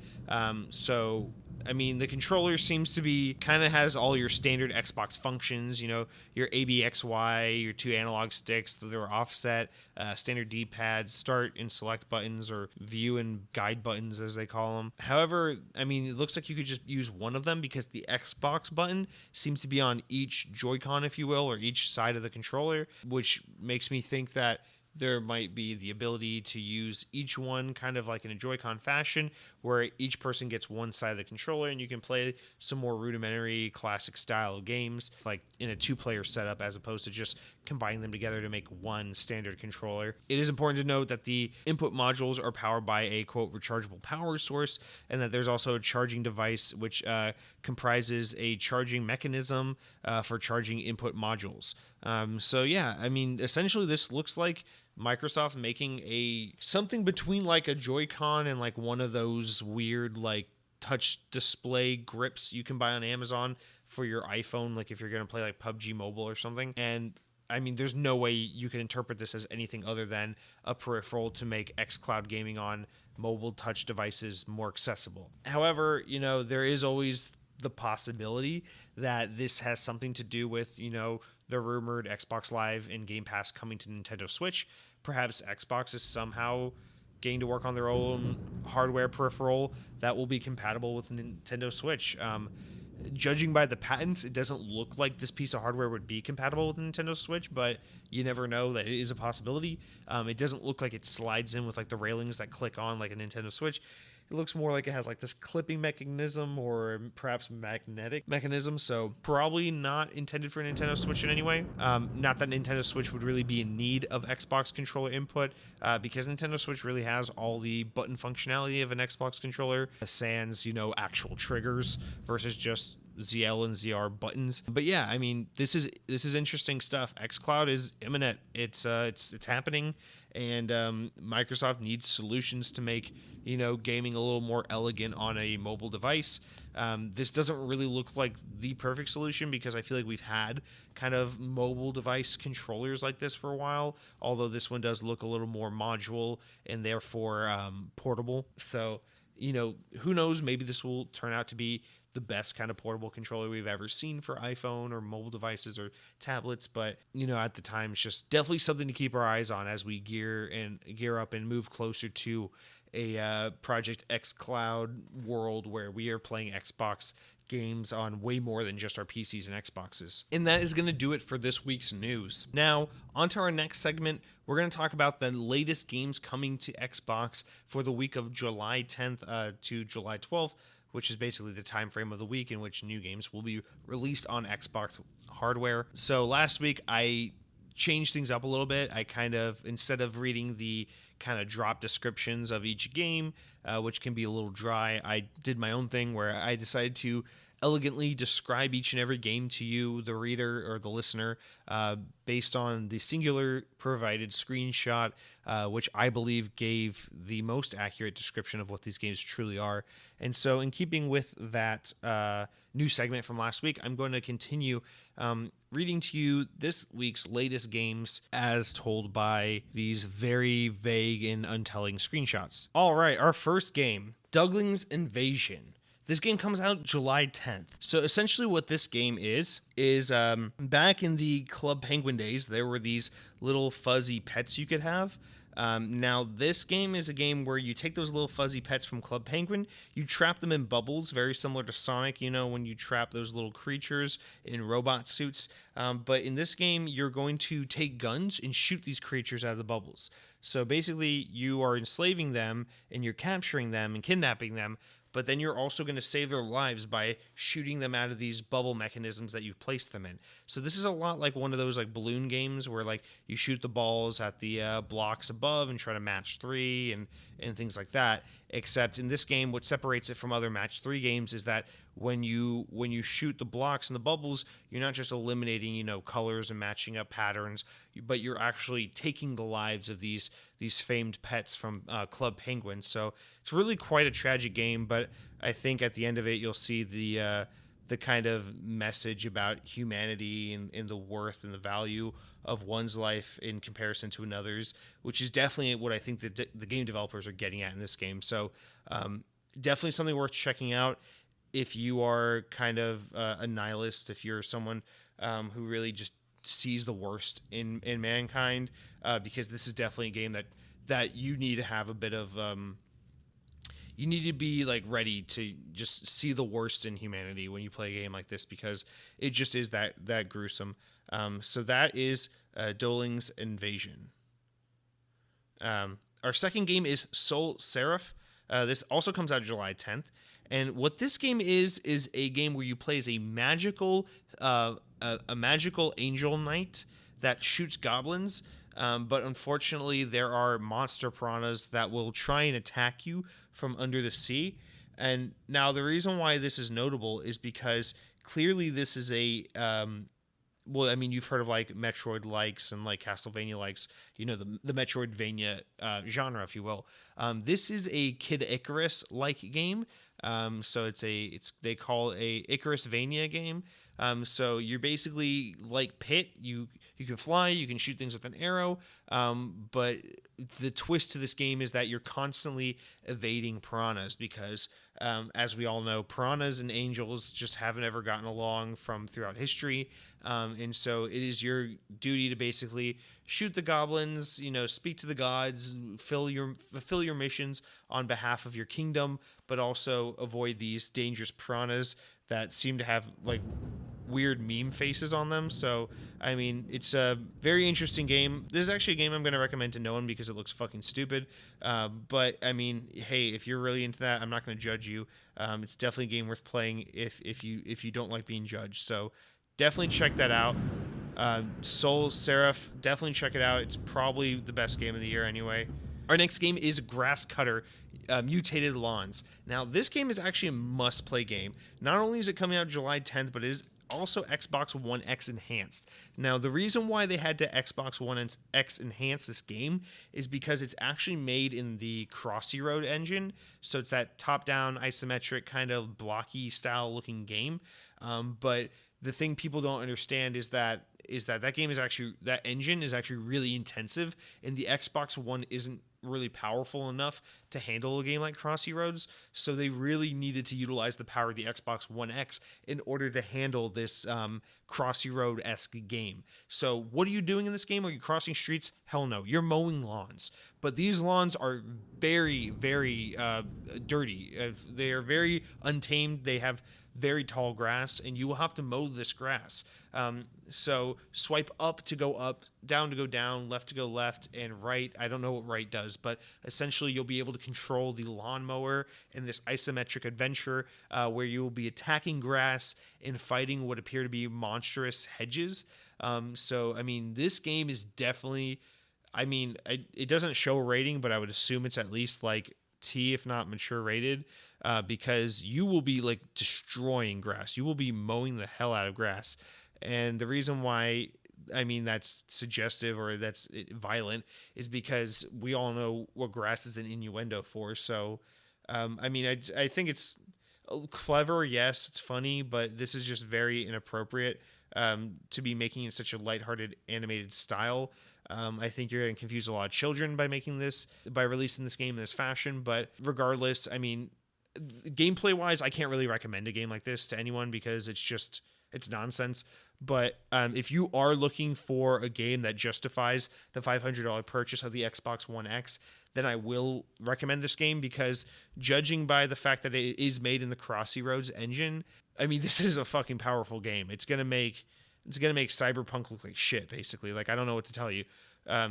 So I mean, the controller seems to be kind of has all your standard Xbox functions, your ABXY, your 2 analog sticks, they're offset, standard D-pad, start and select buttons, or view and guide buttons as they call them. However, I mean, it looks like you could just use one of them because the Xbox button seems to be on each Joy-Con, if you will, or each side of the controller, which makes me think that there might be the ability to use each one kind of like in a Joy-Con fashion, where each person gets one side of the controller and you can play some more rudimentary classic style games like in a 2-player setup, as opposed to just combining them together to make one standard controller. It is important to note that the input modules are powered by a quote rechargeable power source, and that there's also a charging device which comprises a charging mechanism for charging input modules. So yeah, I mean, essentially this looks like Microsoft making something between like a Joy-Con and like one of those weird like touch display grips you can buy on Amazon for your iPhone, like if you're going to play like PUBG Mobile or something. And I mean, there's no way you can interpret this as anything other than a peripheral to make xCloud gaming on mobile touch devices more accessible. However, there is always the possibility that this has something to do with, the rumored Xbox Live and Game Pass coming to Nintendo Switch. Perhaps Xbox is somehow getting to work on their own hardware peripheral that will be compatible with Nintendo Switch. Judging by the patents, it doesn't look like this piece of hardware would be compatible with Nintendo Switch, but you never know. That it is a possibility. It doesn't look like it slides in with like the railings that click on like a Nintendo Switch. It looks more like it has like this clipping mechanism or perhaps magnetic mechanism, so probably not intended for Nintendo Switch in any way. Not that Nintendo Switch would really be in need of Xbox controller input, because Nintendo Switch really has all the button functionality of an Xbox controller, sans, actual triggers versus just ZL and ZR buttons. But yeah, I mean, this is interesting stuff. xCloud is imminent. It's happening, and Microsoft needs solutions to make gaming a little more elegant on a mobile device. This doesn't really look like the perfect solution, because I feel like we've had kind of mobile device controllers like this for a while, although this one does look a little more modular and therefore portable. So who knows, maybe this will turn out to be the best kind of portable controller we've ever seen for iPhone or mobile devices or tablets. But at the time, it's just definitely something to keep our eyes on as we gear up and move closer to a Project xCloud world where we are playing Xbox games on way more than just our PCs and Xboxes. And that is going to do it for this week's news. Now, on to our next segment. We're going to talk about the latest games coming to Xbox for the week of July 10th to July 12th, which is basically the time frame of the week in which new games will be released on Xbox hardware. So last week, I changed things up a little bit. I instead of reading the kind of drop descriptions of each game, which can be a little dry, I did my own thing where I decided to elegantly describe each and every game to you, the reader or the listener, based on the singular provided screenshot, which I believe gave the most accurate description of what these games truly are. And so in keeping with that new segment from last week, I'm going to continue reading to you this week's latest games as told by these very vague and untelling screenshots. All right, our first game, Dougling's Invasion. This game comes out July 10th. So essentially what this game is back in the Club Penguin days, there were these little fuzzy pets you could have. Now, this game is a game where you take those little fuzzy pets from Club Penguin, you trap them in bubbles, very similar to Sonic, when you trap those little creatures in robot suits. But in this game, you're going to take guns and shoot these creatures out of the bubbles. So basically, you are enslaving them, and you're capturing them and kidnapping them, but then you're also going to save their lives by shooting them out of these bubble mechanisms that you've placed them in. So this is a lot like one of those like balloon games where like you shoot the balls at the blocks above and try to match 3 and things like that. Except in this game, what separates it from other match 3 games is that when you shoot the blocks and the bubbles, you're not just eliminating colors and matching up patterns, but you're actually taking the lives of these famed pets from Club Penguin. So it's really quite a tragic game, but I think at the end of it you'll see the kind of message about humanity and the worth and the value of one's life in comparison to another's, which is definitely what I think the game developers are getting at in this game. So definitely something worth checking out. if you are kind of a nihilist, if you're someone who really just sees the worst in mankind, because this is definitely a game that you need to have a bit of you need to be like ready to just see the worst in humanity when you play a game like this, because it just is that gruesome. So that is Doling's Invasion. Our second game is Soul Seraph. This also comes out July 10th. And what this game is a game where you play as a magical angel knight that shoots goblins. But unfortunately, there are monster piranhas that will try and attack you from under the sea. And now the reason why this is notable is because clearly this is a well, I mean, you've heard of like Metroid likes and like Castlevania likes, you know, the Metroidvania genre, if you will. This is a Kid Icarus like game. So they call a Icarusvania game. So you're basically like Pit. You can fly, you can shoot things with an arrow. But the twist to this game is that you're constantly evading piranhas because, as we all know, piranhas and angels just haven't ever gotten along from throughout history. And so it is your duty to basically shoot the goblins, you know, speak to the gods, fulfill your missions on behalf of your kingdom, but also avoid these dangerous piranhas that seem to have like weird meme faces on them. So, I mean, it's a very interesting game. This is actually a game I'm going to recommend to no one because it looks fucking stupid. But I mean, hey, if you're really into that, I'm not going to judge you. It's definitely a game worth playing if you don't like being judged. So definitely check that out. Soul Seraph, definitely check it out. It's probably the best game of the year anyway. Our next game is Grass Cutter, Mutated Lawns. Now, this game is actually a must-play game. Not only is it coming out July 10th, but it is also Xbox One X enhanced. Now, the reason why they had to Xbox One X enhance this game is because it's actually made in the Crossy Road engine. So it's that top-down isometric kind of blocky style looking game. But the thing people don't understand is that game is actually, that engine is actually really intensive, and the Xbox One isn't really powerful enough to handle a game like Crossy Roads, so they really needed to utilize the power of the Xbox One X in order to handle this Crossy Road-esque game. So what are you doing in this game? Are you crossing streets? Hell no. You're mowing lawns. But these lawns are very, very dirty. They are very untamed. They have very tall grass, and you will have to mow this grass. So swipe up to go up, down to go down, left to go left, and right. I don't know what right does, but essentially you'll be able to control the lawnmower in this isometric adventure where you will be attacking grass and fighting what appear to be monstrous hedges. So, I mean, this game is definitely, I mean, it doesn't show a rating, but I would assume it's at least like T, if not mature rated, because you will be like destroying grass. You will be mowing the hell out of grass. And the reason why, I mean, that's suggestive or that's violent is because we all know what grass is an innuendo for. So, I mean, I think it's clever. Yes, it's funny, but this is just very inappropriate to be making in such a lighthearted animated style. I think you're going to confuse a lot of children by releasing this game in this fashion. But regardless, I mean, gameplay wise, I can't really recommend a game like this to anyone because it's nonsense. But if you are looking for a game that justifies the $500 purchase of the Xbox One X, then I will recommend this game because judging by the fact that it is made in the Crossy Roads engine, I mean, this is a fucking powerful game. It's gonna make Cyberpunk look like shit, basically. Like, I don't know what to tell you.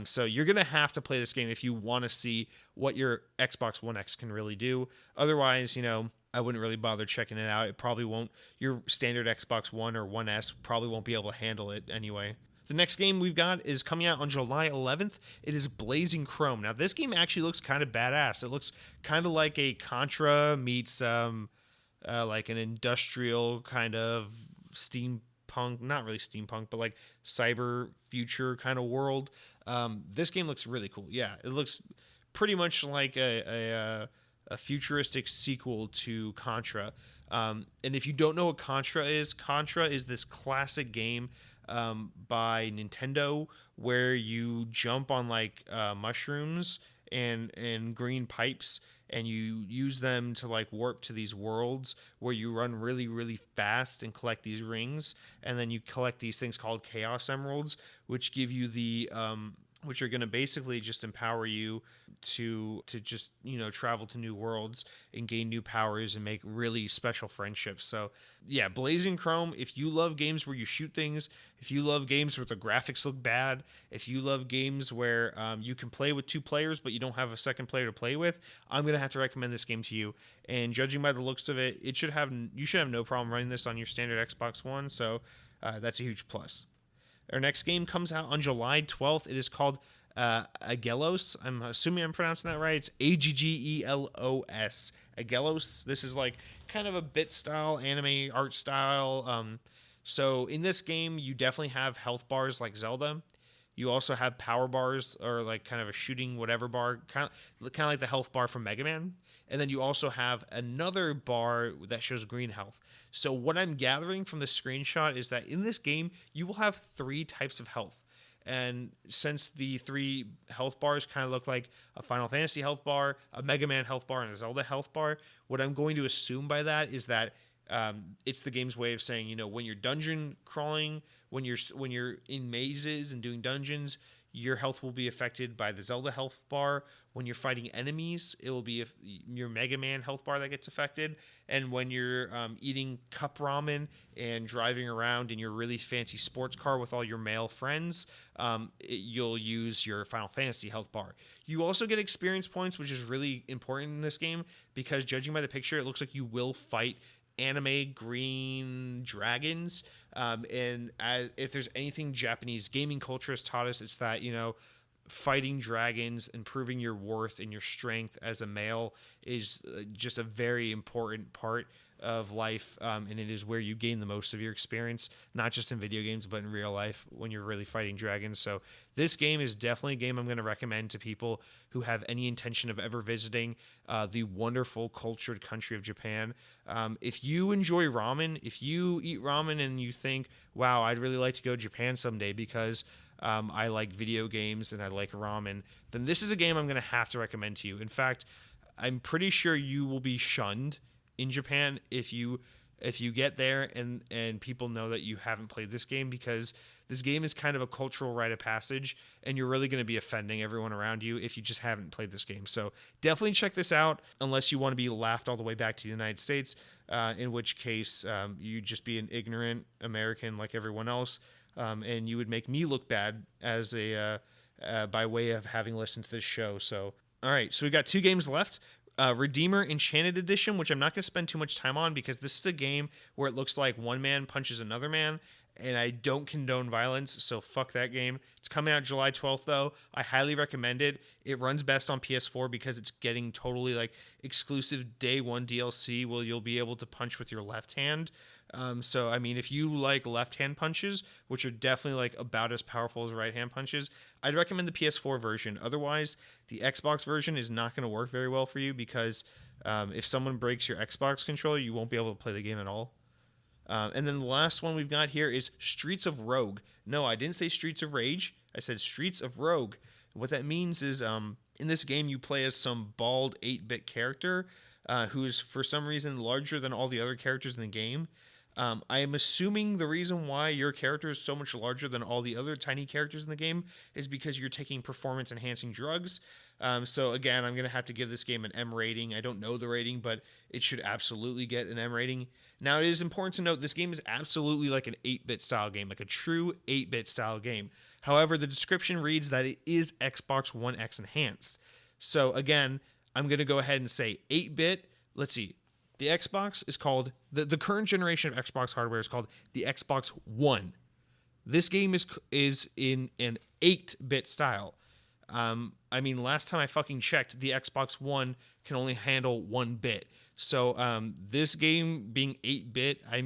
So you're gonna have to play this game if you want to see what your Xbox One X can really do. Otherwise, you know, I wouldn't really bother checking it out. It probably won't. Your standard Xbox One or One S probably won't be able to handle it anyway. The next game we've got is coming out on July 11th. It is Blazing Chrome. Now, this game actually looks kind of badass. It looks kind of like a Contra meets like an industrial kind of steampunk, not really steampunk, but like cyber future kind of world. This game looks really cool. Yeah, it looks pretty much like a futuristic sequel to Contra. And if you don't know what Contra is this classic game by Nintendo where you jump on like mushrooms and green pipes, and you use them to like warp to these worlds where you run really, really fast and collect these rings, and then you collect these things called Chaos Emeralds, which give you the which are going to basically just empower you to just, you know, travel to new worlds and gain new powers and make really special friendships. So yeah, Blazing Chrome, if you love games where you shoot things, if you love games where the graphics look bad, if you love games where you can play with 2 players but you don't have a second player to play with, I'm going to have to recommend this game to you. And judging by the looks of it, you should have no problem running this on your standard Xbox One, so that's a huge plus. Our next game comes out on July 12th. It is called Agelos. I'm assuming I'm pronouncing that right. It's Aggelos. Agelos. This is like kind of a bit style, anime art style. So in this game, you definitely have health bars like Zelda. You also have power bars, or like kind of a shooting whatever bar, kind of like the health bar from Mega Man. And then you also have another bar that shows green health. So what I'm gathering from the screenshot is that in this game, you will have 3 types of health. And since the 3 health bars kind of look like a Final Fantasy health bar, a Mega Man health bar, and a Zelda health bar, what I'm going to assume by that is that it's the game's way of saying, you know, when you're dungeon crawling, when you're in mazes and doing dungeons, your health will be affected by the Zelda health bar. When you're fighting enemies, it will be your Mega Man health bar that gets affected. And when you're eating cup ramen and driving around in your really fancy sports car with all your male friends, you'll use your Final Fantasy health bar. You also get experience points, which is really important in this game, because judging by the picture, it looks like you will fight anime green dragons, and if there's anything Japanese gaming culture has taught us, it's that, you know, fighting dragons and proving your worth and your strength as a male is just a very important part of life, and it is where you gain the most of your experience, not just in video games but in real life when you're really fighting dragons. So this game is definitely a game I'm going to recommend to people who have any intention of ever visiting the wonderful cultured country of Japan. If you enjoy ramen, if you eat ramen and you think, wow, I'd really like to go to Japan someday because I like video games and I like ramen, then this is a game I'm going to have to recommend to you. In fact, I'm pretty sure you will be shunned in Japan if you get there and people know that you haven't played this game, because this game is kind of a cultural rite of passage, and you're really going to be offending everyone around you if you just haven't played this game. So definitely check this out, unless you want to be laughed all the way back to the United States, in which case you'd just be an ignorant American like everyone else, and you would make me look bad as a by way of having listened to this show. So all right, so we got 2 games left. Redeemer Enchanted Edition, which I'm not going to spend too much time on because this is a game where it looks like one man punches another man, and I don't condone violence, so fuck that game. It's coming out July 12th, though. I highly recommend it. It runs best on PS4 because it's getting totally like exclusive day 1 DLC where you'll be able to punch with your left hand. So, I mean, if you like left-hand punches, which are definitely like about as powerful as right-hand punches, I'd recommend the PS4 version. Otherwise, the Xbox version is not going to work very well for you because if someone breaks your Xbox controller, you won't be able to play the game at all. And then the last one we've got here is Streets of Rogue. No, I didn't say Streets of Rage. I said Streets of Rogue. What that means is in this game, you play as some bald 8-bit character who is for some reason larger than all the other characters in the game. I am assuming the reason why your character is so much larger than all the other tiny characters in the game is because you're taking performance-enhancing drugs. So again, I'm going to have to give this game an M rating. I don't know the rating, but it should absolutely get an M rating. Now, it is important to note this game is absolutely like an 8-bit style game, like a true 8-bit style game. However, the description reads that it is Xbox One X enhanced. So again, I'm going to go ahead and say 8-bit. Let's see. The Xbox is called, the current generation of Xbox hardware is called the Xbox One. This game is in an 8-bit style. I mean, last time I fucking checked, the Xbox One can only handle 1 bit. So this game being 8-bit, I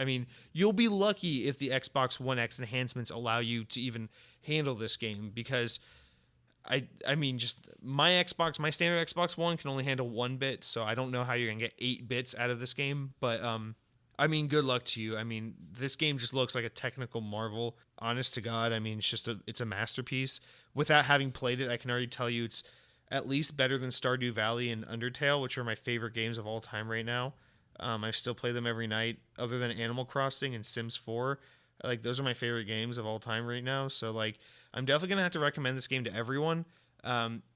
mean, you'll be lucky if the Xbox One X enhancements allow you to even handle this game, because I mean, just my standard Xbox One can only handle 1 bit, so I don't know how you're gonna get 8 bits out of this game. But I mean, good luck to you. I mean, this game just looks like a technical marvel. Honest to God, I mean, it's a masterpiece. Without having played it, I can already tell you at least better than Stardew Valley and Undertale, which are my favorite games of all time right now. I still play them every night, other than Animal Crossing and Sims 4. Like, those are my favorite games of all time right now. So, like, I'm definitely going to have to recommend this game to everyone.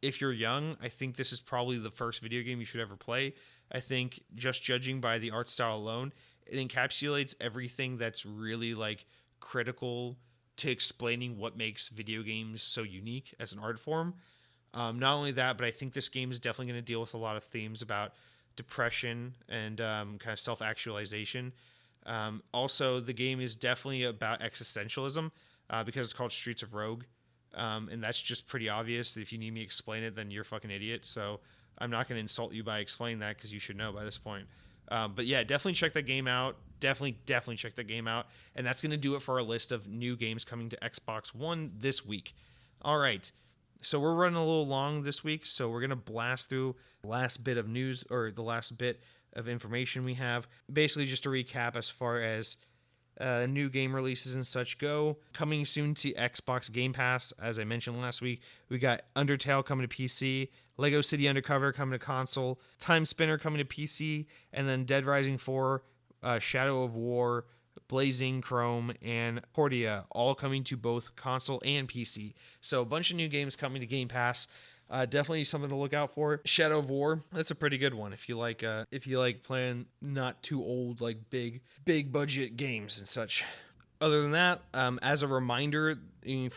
If you're young, I think this is probably the first video game you should ever play. I think, just judging by the art style alone, it encapsulates everything that's really, like, critical to explaining what makes video games so unique as an art form. Not only that, but I think this game is definitely going to deal with a lot of themes about depression and kind of self-actualization. Also, the game is definitely about existentialism because it's called Streets of Rogue. And that's just pretty obvious. If you need me to explain it, then you're a fucking idiot. So I'm not going to insult you by explaining that because you should know by this point. But yeah, definitely check that game out. Definitely check that game out. And that's going to do it for our list of new games coming to Xbox One this week. All right. So we're running a little long this week, so we're going to blast through the last bit of news, or the last bit of information we have. Basically, just to recap as far as new game releases and such go. Coming soon to Xbox Game Pass, as I mentioned last week, we got Undertale coming to PC, Lego City Undercover coming to console, Time Spinner coming to PC, and then Dead Rising 4, Shadow of War, Blazing Chrome, and Portia, all coming to both console and PC. So a bunch of new games coming to Game Pass. Definitely something to look out for. Shadow of War, that's a pretty good one if you like playing not too old, like big budget games and such. Other than that, as a reminder,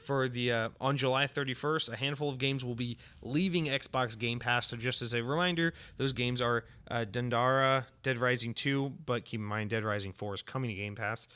for the on July 31st, a handful of games will be leaving Xbox Game Pass. So just as a reminder, those games are Dandara, Dead Rising 2, but keep in mind Dead Rising 4 is coming to Game Pass.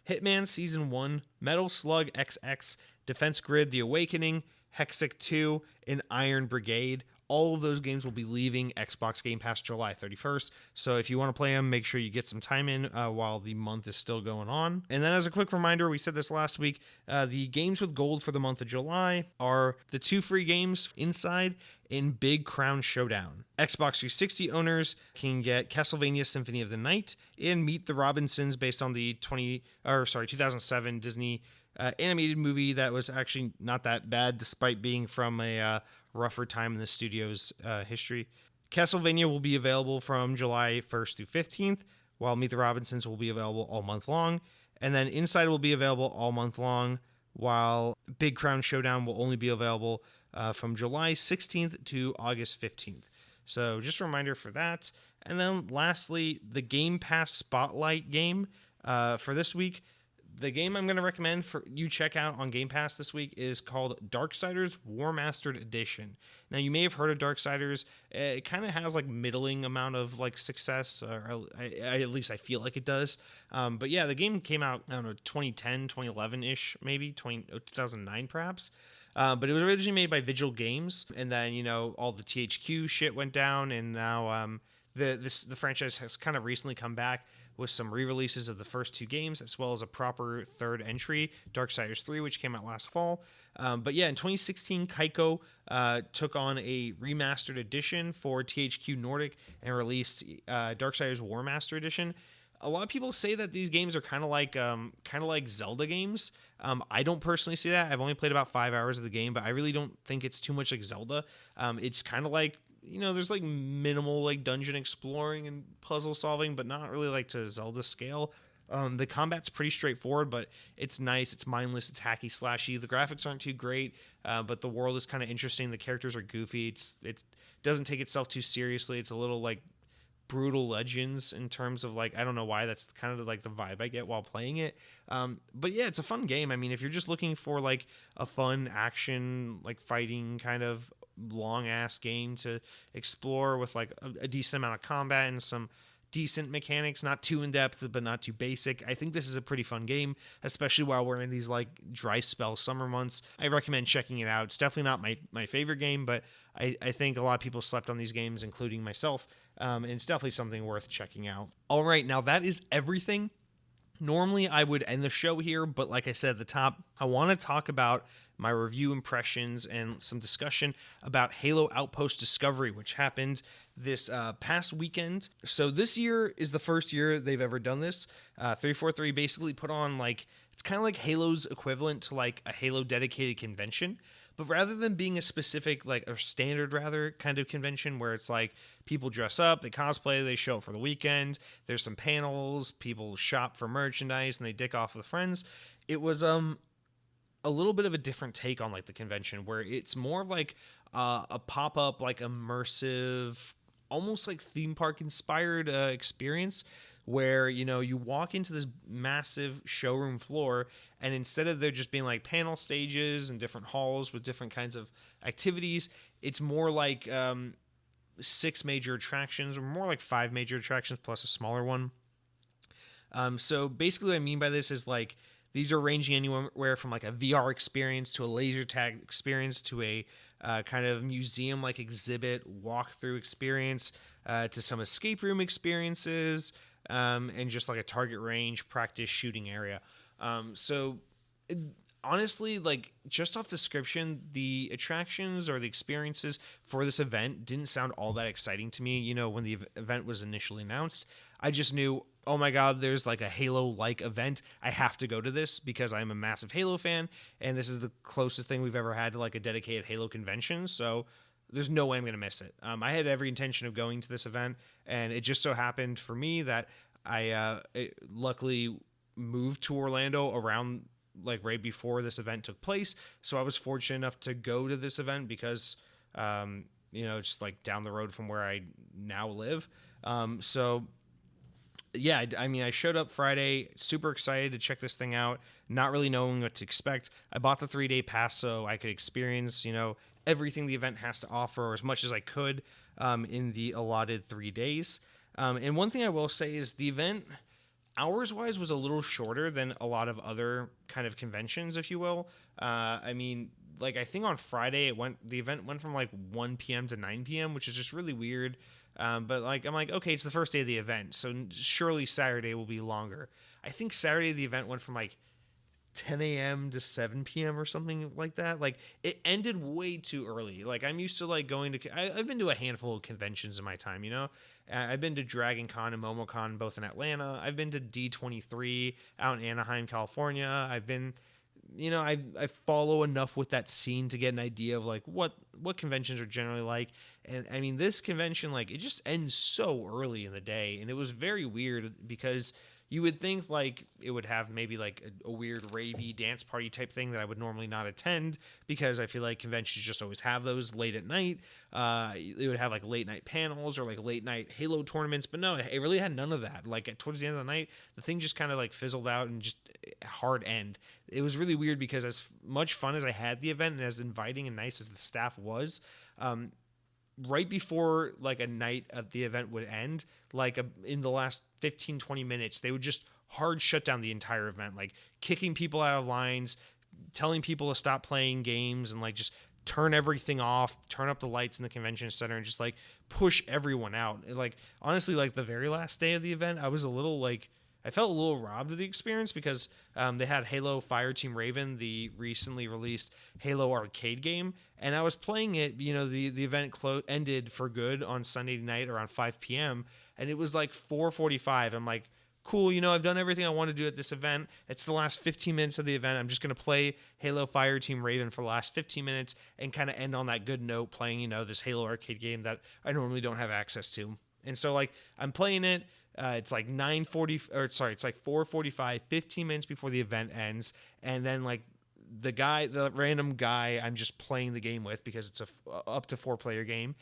Hitman Season 1, Metal Slug XX, Defense Grid: The Awakening, Hexic 2, and Iron Brigade. All of those games will be leaving Xbox Game Pass July 31st. So if you want to play them, make sure you get some time in while the month is still going on. And then as a quick reminder, we said this last week, the games with gold for the month of July are the 2 free games Inside and Big Crown Showdown. Xbox 360 owners can get Castlevania Symphony of the Night and Meet the Robinsons, based on the 2007 Disney animated movie that was actually not that bad, despite being from a rougher time in the studio's history. Castlevania will be available from July 1st through 15th, while Meet the Robinsons will be available all month long. And then Inside will be available all month long, while Big Crown Showdown will only be available from July 16th to August 15th. So just a reminder for that. And then lastly, the Game Pass Spotlight game for this week. The game I'm going to recommend for you check out on Game Pass this week is called Darksiders War Mastered Edition. Now, you may have heard of Darksiders. It kind of has like middling amount of like success, or at least I feel like it does. But yeah, the game came out, I don't know, 2010, 2011-ish, maybe 2009 perhaps. But it was originally made by Vigil Games, and then, all the THQ shit went down, and now the franchise has kind of recently come back with some re-releases of the first 2 games, as well as a proper third entry, Darksiders 3, which came out last fall. But yeah, in 2016, Kaiko took on a remastered edition for THQ Nordic and released Darksiders War Master Edition. A lot of people say that these games are kind of like Zelda games. I don't personally see that. I've only played about 5 hours of the game, but I really don't think it's too much like Zelda. It's kind of like, there's like minimal like dungeon exploring and puzzle solving, but not really like to Zelda scale. The combat's pretty straightforward, but it's nice. It's mindless. It's hacky slashy. The graphics aren't too great, but the world is kind of interesting. The characters are goofy. It doesn't take itself too seriously. It's a little like Brutal Legends in terms of like, I don't know why, that's kind of like the vibe I get while playing it. But yeah, it's a fun game. I mean, if you're just looking for like a fun action, like fighting kind of long ass game to explore with like a decent amount of combat and some decent mechanics, not too in depth but not too basic, I think this is a pretty fun game, especially while we're in these like dry spell summer months. I recommend checking it out. It's definitely not my favorite game, but I think a lot of people slept on these games, including myself, and it's definitely something worth checking out. All right, now that is everything. Normally I would end the show here, but like I said at the top, I want to talk about my review impressions and some discussion about Halo Outpost Discovery, which happened this past weekend. So this year is the first year they've ever done this. 343 basically put on like, it's kind of like Halo's equivalent to like a Halo dedicated convention, But rather than being a specific, like, or standard rather kind of convention where it's like people dress up, they cosplay, they show up for the weekend, there's some panels, people shop for merchandise, and they dick off with friends. It was a little bit of a different take on like the convention where it's more like a pop-up, like immersive, almost like theme park inspired experience where, you know, you walk into this massive showroom floor, and instead of there just being like panel stages and different halls with different kinds of activities, it's more like 6 major attractions, or more like 5 major attractions plus a smaller one. So basically what I mean by this is like these are ranging anywhere from like a VR experience to a laser tag experience to a kind of museum like exhibit walkthrough experience to some escape room experiences, and just like a target range practice shooting area. Honestly, like just off description, the attractions or the experiences for this event didn't sound all that exciting to me. You know, when the event was initially announced, I just knew, oh my God, there's like a Halo-like event. I have to go to this because I'm a massive Halo fan, and this is the closest thing we've ever had to like a dedicated Halo convention. So there's no way I'm going to miss it. I had every intention of going to this event, and it just so happened for me that I luckily moved to Orlando around like right before this event took place. So I was fortunate enough to go to this event because, you know, just like down the road from where I now live. So yeah, I mean, I showed up Friday, super excited to check this thing out, not really knowing what to expect. I bought the 3-day pass so I could experience, you know, everything the event has to offer, or as much as I could, in the allotted 3 days. And one thing I will say is the event, hours-wise, was a little shorter than a lot of other kind of conventions, if you will. I mean, like, I think on Friday the event went from like 1 p.m. to 9 p.m., which is just really weird. But like, I'm like, okay, it's the first day of the event, so surely Saturday will be longer. I think Saturday the event went from like 10 a.m. to 7 p.m. or something like that. Like, it ended way too early. Like, I'm used to like going to, I've been to a handful of conventions in my time, you know. I've been to Dragon Con and MomoCon both in Atlanta. I've been to D23 out in Anaheim, California. I've been, you know, I follow enough with that scene to get an idea of like what conventions are generally like. And I mean, this convention, like, it just ends so early in the day, and it was very weird because you would think like it would have maybe like a weird ravey dance party type thing that I would normally not attend, because I feel like conventions just always have those late at night. It would have like late night panels or like late night Halo tournaments, but no, it really had none of that. Like towards the end of the night, the thing just kind of like fizzled out and just hard end. It was really weird because as much fun as I had the event and as inviting and nice as the staff was, right before like a night of the event would end, like in the last 15-20 minutes, they would just hard shut down the entire event, like kicking people out of lines, telling people to stop playing games, and like just turn everything off, turn up the lights in the convention center, and just like push everyone out. And, like, honestly, like the very last day of the event, I was a little like, I felt a little robbed of the experience because they had Halo Fireteam Raven, the recently released Halo arcade game, and I was playing it. You know, the event ended for good on Sunday night around 5 p.m., and it was like 4:45. I'm like, cool, you know, I've done everything I want to do at this event. It's the last 15 minutes of the event. I'm just going to play Halo Fireteam Raven for the last 15 minutes and kind of end on that good note playing, you know, this Halo arcade game that I normally don't have access to. And so, like, I'm playing it. It's like 4:45, 15 minutes before the event ends. And then like the random guy I'm just playing the game with, because it's a up to 4-player game.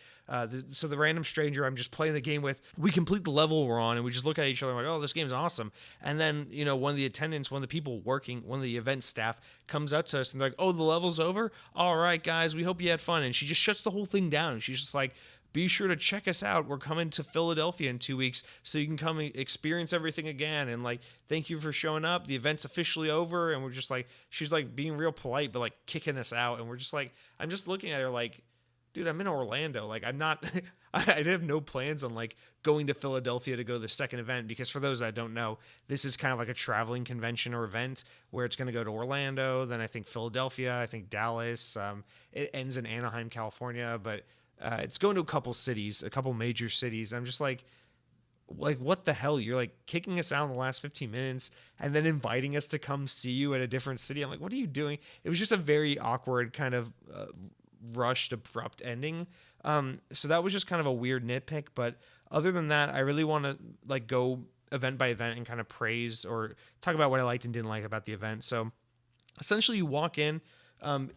So the random stranger I'm just playing the game with, we complete the level we're on and we just look at each other like, oh, this game's awesome. And then, you know, one of the attendants, one of the people working, one of the event staff comes up to us and they're like, oh, the level's over? All right, guys, we hope you had fun. And she just shuts the whole thing down. She's just like, be sure to check us out. We're coming to Philadelphia in 2 weeks, so you can come and experience everything again. And like, thank you for showing up. The event's officially over. And we're just like, she's like being real polite, but like kicking us out. And we're just like, I'm just looking at her like, dude, I'm in Orlando. Like, I'm not, I have no plans on like going to Philadelphia to go to the second event, because for those that don't know, this is kind of like a traveling convention or event where it's going to go to Orlando, then I think Philadelphia, I think Dallas. It ends in Anaheim, California, but it's going to a couple cities, a couple major cities. I'm just like, like, what the hell? You're like kicking us out in the last 15 minutes and then inviting us to come see you at a different city. I'm like, what are you doing? It was just a very awkward kind of rushed, abrupt ending. So that was just kind of a weird nitpick. But other than that, I really want to like go event by event and kind of praise or talk about what I liked and didn't like about the event. So essentially, you walk in.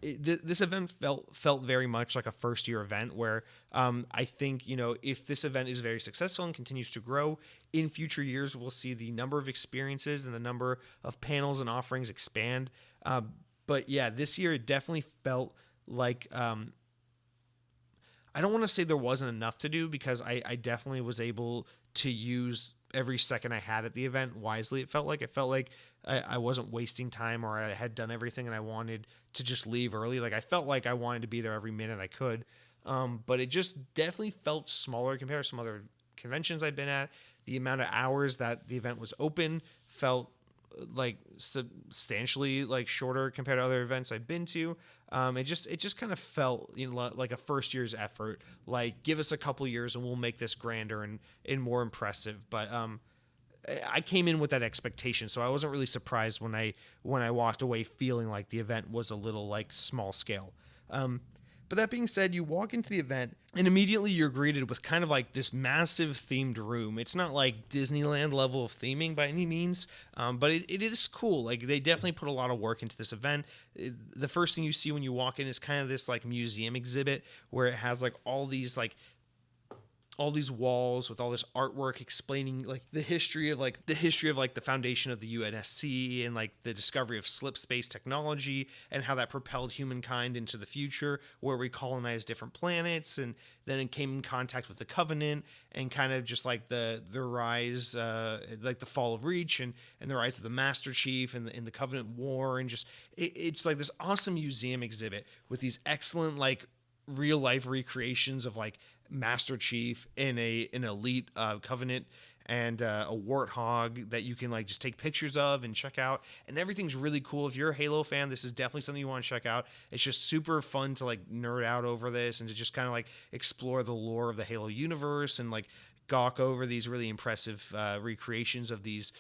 This event felt very much like a first year event where I think, you know, if this event is very successful and continues to grow in future years, we'll see the number of experiences and the number of panels and offerings expand. But yeah, this year it definitely felt like I don't want to say there wasn't enough to do, because I definitely was able to use every second I had at the event wisely. It felt like I wasn't wasting time, or I had done everything and I wanted to just leave early. Like I felt like I wanted to be there every minute I could. But it just definitely felt smaller compared to some other conventions I've been at. The amount of hours that the event was open felt like substantially like shorter compared to other events I've been to. It just kind of felt, you know, like a first year's effort. Like, give us a couple years and we'll make this grander and more impressive. But I came in with that expectation, so I wasn't really surprised when I walked away feeling like the event was a little like small scale. But that being said, you walk into the event and immediately you're greeted with kind of like this massive themed room. It's not like Disneyland level of theming by any means, but it is cool. Like, they definitely put a lot of work into this event. The first thing you see when you walk in is kind of this like museum exhibit where it has like all these walls with all this artwork explaining like the history of the foundation of the UNSC and like the discovery of slip space technology and how that propelled humankind into the future, where we colonized different planets, and then it came in contact with the Covenant, and kind of just like the rise, like the fall of Reach and the rise of the Master Chief and the Covenant War, and just it's like this awesome museum exhibit with these excellent like real life recreations of like Master Chief in an elite Covenant and a warthog that you can like just take pictures of and check out, and everything's really cool. If you're a Halo fan, this is definitely something you want to check out. It's just super fun to like nerd out over this and to just kind of like explore the lore of the Halo universe and like gawk over these really impressive recreations of these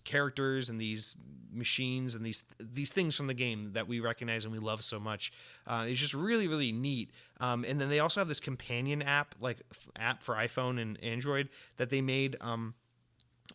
characters and these machines and these things from the game that we recognize and we love so much. It's just really, really neat. And then they also have this companion app, like app for iPhone and Android that they made,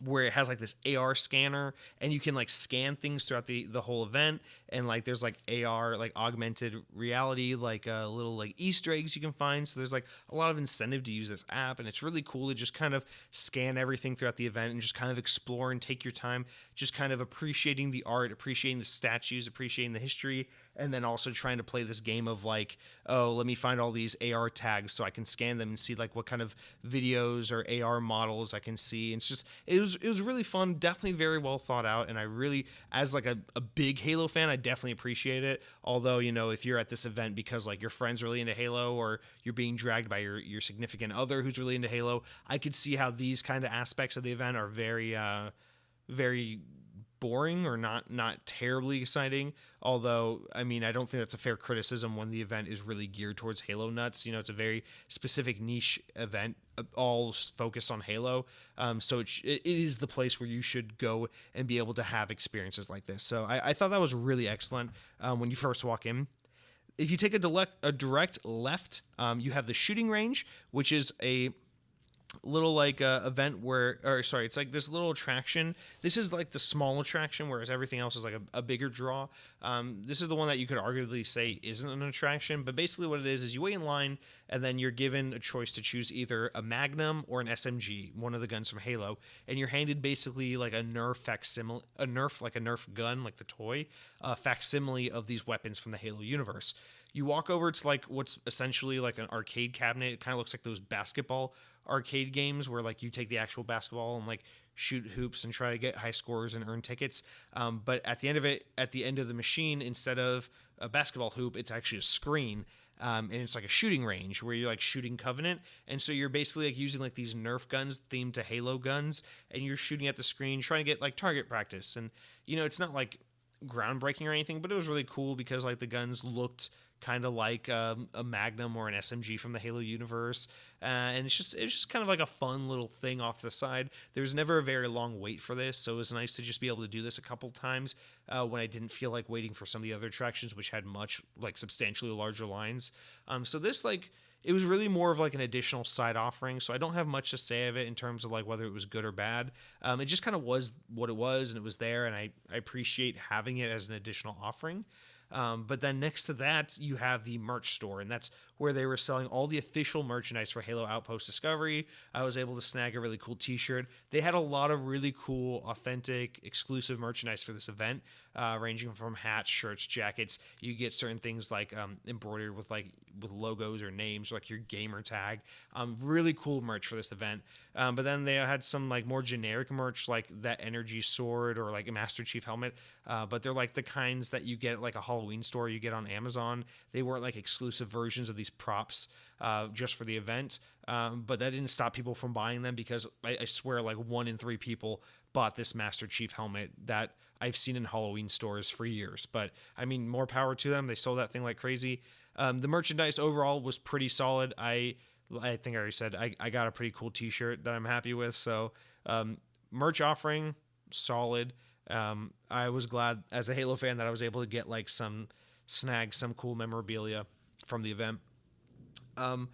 where it has like this AR scanner, and you can like scan things throughout the whole event, and like there's like AR, like augmented reality, like little like Easter eggs you can find. So there's like a lot of incentive to use this app, and it's really cool to just kind of scan everything throughout the event and just kind of explore and take your time, just kind of appreciating the art, appreciating the statues, appreciating the history, and then also trying to play this game of like, oh, let me find all these AR tags so I can scan them and see like what kind of videos or AR models I can see. And it's just, it was really fun, definitely very well thought out, and I really, as like a big Halo fan, I definitely appreciate it. Although, you know, if you're at this event because like your friend's really into Halo, or you're being dragged by your significant other who's really into Halo, I could see how these kind of aspects of the event are very very boring or not terribly exciting. Although, I mean, I don't think that's a fair criticism when the event is really geared towards Halo nuts. You know, it's a very specific niche event, all focused on Halo. So it is the place where you should go and be able to have experiences like this. So I thought that was really excellent when you first walk in. If you take a direct left, you have the shooting range, which is a little like event where, or sorry, it's like this little attraction. This is like the small attraction, whereas everything else is like a bigger draw. This is the one that you could arguably say isn't an attraction, but basically what it is you wait in line, and then you're given a choice to choose either a Magnum or an SMG, one of the guns from Halo, and you're handed basically like a Nerf facsimile, a Nerf gun, like the toy, facsimile of these weapons from the Halo universe. You walk over to like what's essentially like an arcade cabinet. It kind of looks like those basketball arcade games where like you take the actual basketball and like shoot hoops and try to get high scores and earn tickets. But at the end of the machine, instead of a basketball hoop, it's actually a screen. And it's like a shooting range where you're like shooting Covenant. And so you're basically like using like these Nerf guns themed to Halo guns, and you're shooting at the screen, trying to get like target practice. And, you know, it's not like groundbreaking or anything, but it was really cool because like the guns looked kind of like a Magnum or an SMG from the Halo universe. And it's just kind of like a fun little thing off to the side. There was never a very long wait for this, so it was nice to just be able to do this a couple times when I didn't feel like waiting for some of the other attractions, which had substantially larger lines. So this, it was really more of like an additional side offering, so I don't have much to say of it in terms of like whether it was good or bad. It just kind of was what it was, and it was there, and I appreciate having it as an additional offering. But then next to that, you have the merch store, and that's where they were selling all the official merchandise for Halo Outpost Discovery. I was able to snag a really cool t-shirt. They had a lot of really cool, authentic, exclusive merchandise for this event, ranging from hats, shirts, jackets. You get certain things like embroidered with logos or names, or like your gamer tag. Really cool merch for this event. But then they had some like more generic merch, like that energy sword or like a Master Chief helmet. But they're like the kinds that you get at like a Halloween store you get on Amazon. They weren't like exclusive versions of these props just for the event. But that didn't stop people from buying them, because I swear like 1 in 3 people bought this Master Chief helmet that I've seen in Halloween stores for years. But I mean, more power to them. They sold that thing like crazy. The merchandise overall was pretty solid. I think I already said I got a pretty cool t-shirt that I'm happy with. So merch offering, solid. I was glad as a Halo fan that I was able to get like some cool memorabilia from the event. And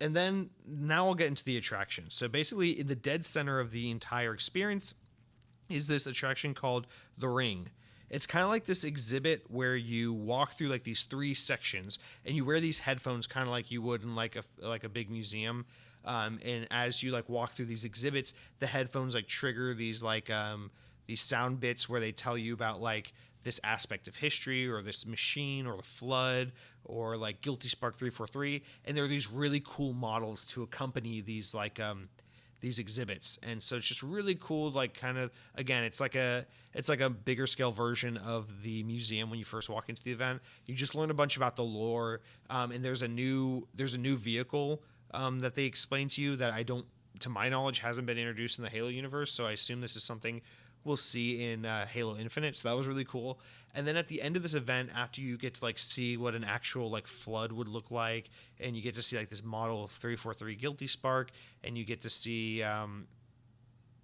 then now I'll get into the attraction. So basically in the dead center of the entire experience is this attraction called The Ring. It's kind of like this exhibit where you walk through like these 3 sections, and you wear these headphones kind of like you would in like a big museum. And as you like walk through these exhibits, the headphones like trigger these these sound bits where they tell you about like this aspect of history or this machine or the flood or like Guilty Spark 343. And there are these really cool models to accompany these these exhibits. And so it's just really cool. Like kind of, again, it's like a bigger scale version of the museum when you first walk into the event. You just learn a bunch about the lore. And there's a new vehicle that they explain to you that to my knowledge, hasn't been introduced in the Halo universe. So I assume this is something we'll see in Halo Infinite. So that was really cool. And then at the end of this event, after you get to like see what an actual like flood would look like, and you get to see like this model of 343 Guilty Spark, and you get to see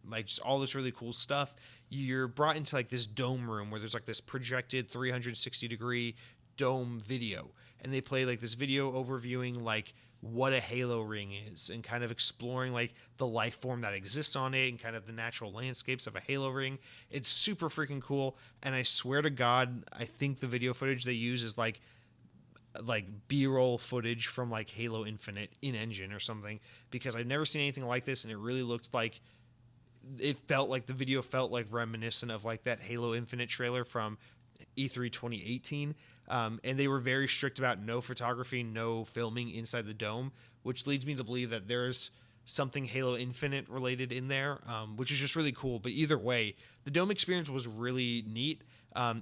like just all this really cool stuff, you're brought into like this dome room where there's like this projected 360-degree dome video, and they play like this video overviewing like what a Halo ring is, and kind of exploring like the life form that exists on it and kind of the natural landscapes of a Halo ring. It's super freaking cool. And I swear to God, I think the video footage they use is like B-roll footage from like Halo Infinite in engine or something, because I've never seen anything like this. And it really looked like, it felt like the video felt like reminiscent of like that Halo Infinite trailer from E3 2018. And they were very strict about no photography, no filming inside the dome, which leads me to believe that there's something Halo Infinite related in there, which is just really cool. But either way, the dome experience was really neat.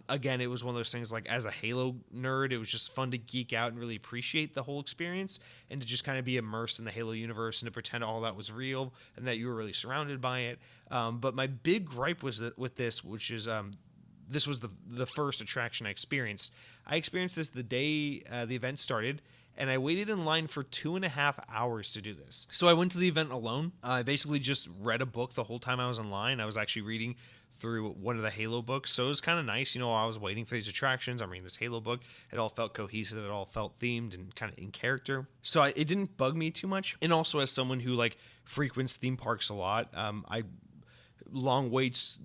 Again, it was one of those things like, as a Halo nerd, it was just fun to geek out and really appreciate the whole experience, and to just kind of be immersed in the Halo universe and to pretend all that was real and that you were really surrounded by it. But my big gripe was with this, which is this was the first attraction I experienced. I experienced this the day the event started, and I waited in line for 2.5 hours to do this. So I went to the event alone. I basically just read a book the whole time I was in line. I was actually reading through one of the Halo books, so it was kind of nice. You know, while I was waiting for these attractions, I'm reading this Halo book. It all felt cohesive. It all felt themed and kind of in character. So it didn't bug me too much. And also, as someone who like frequents theme parks a lot, long waits,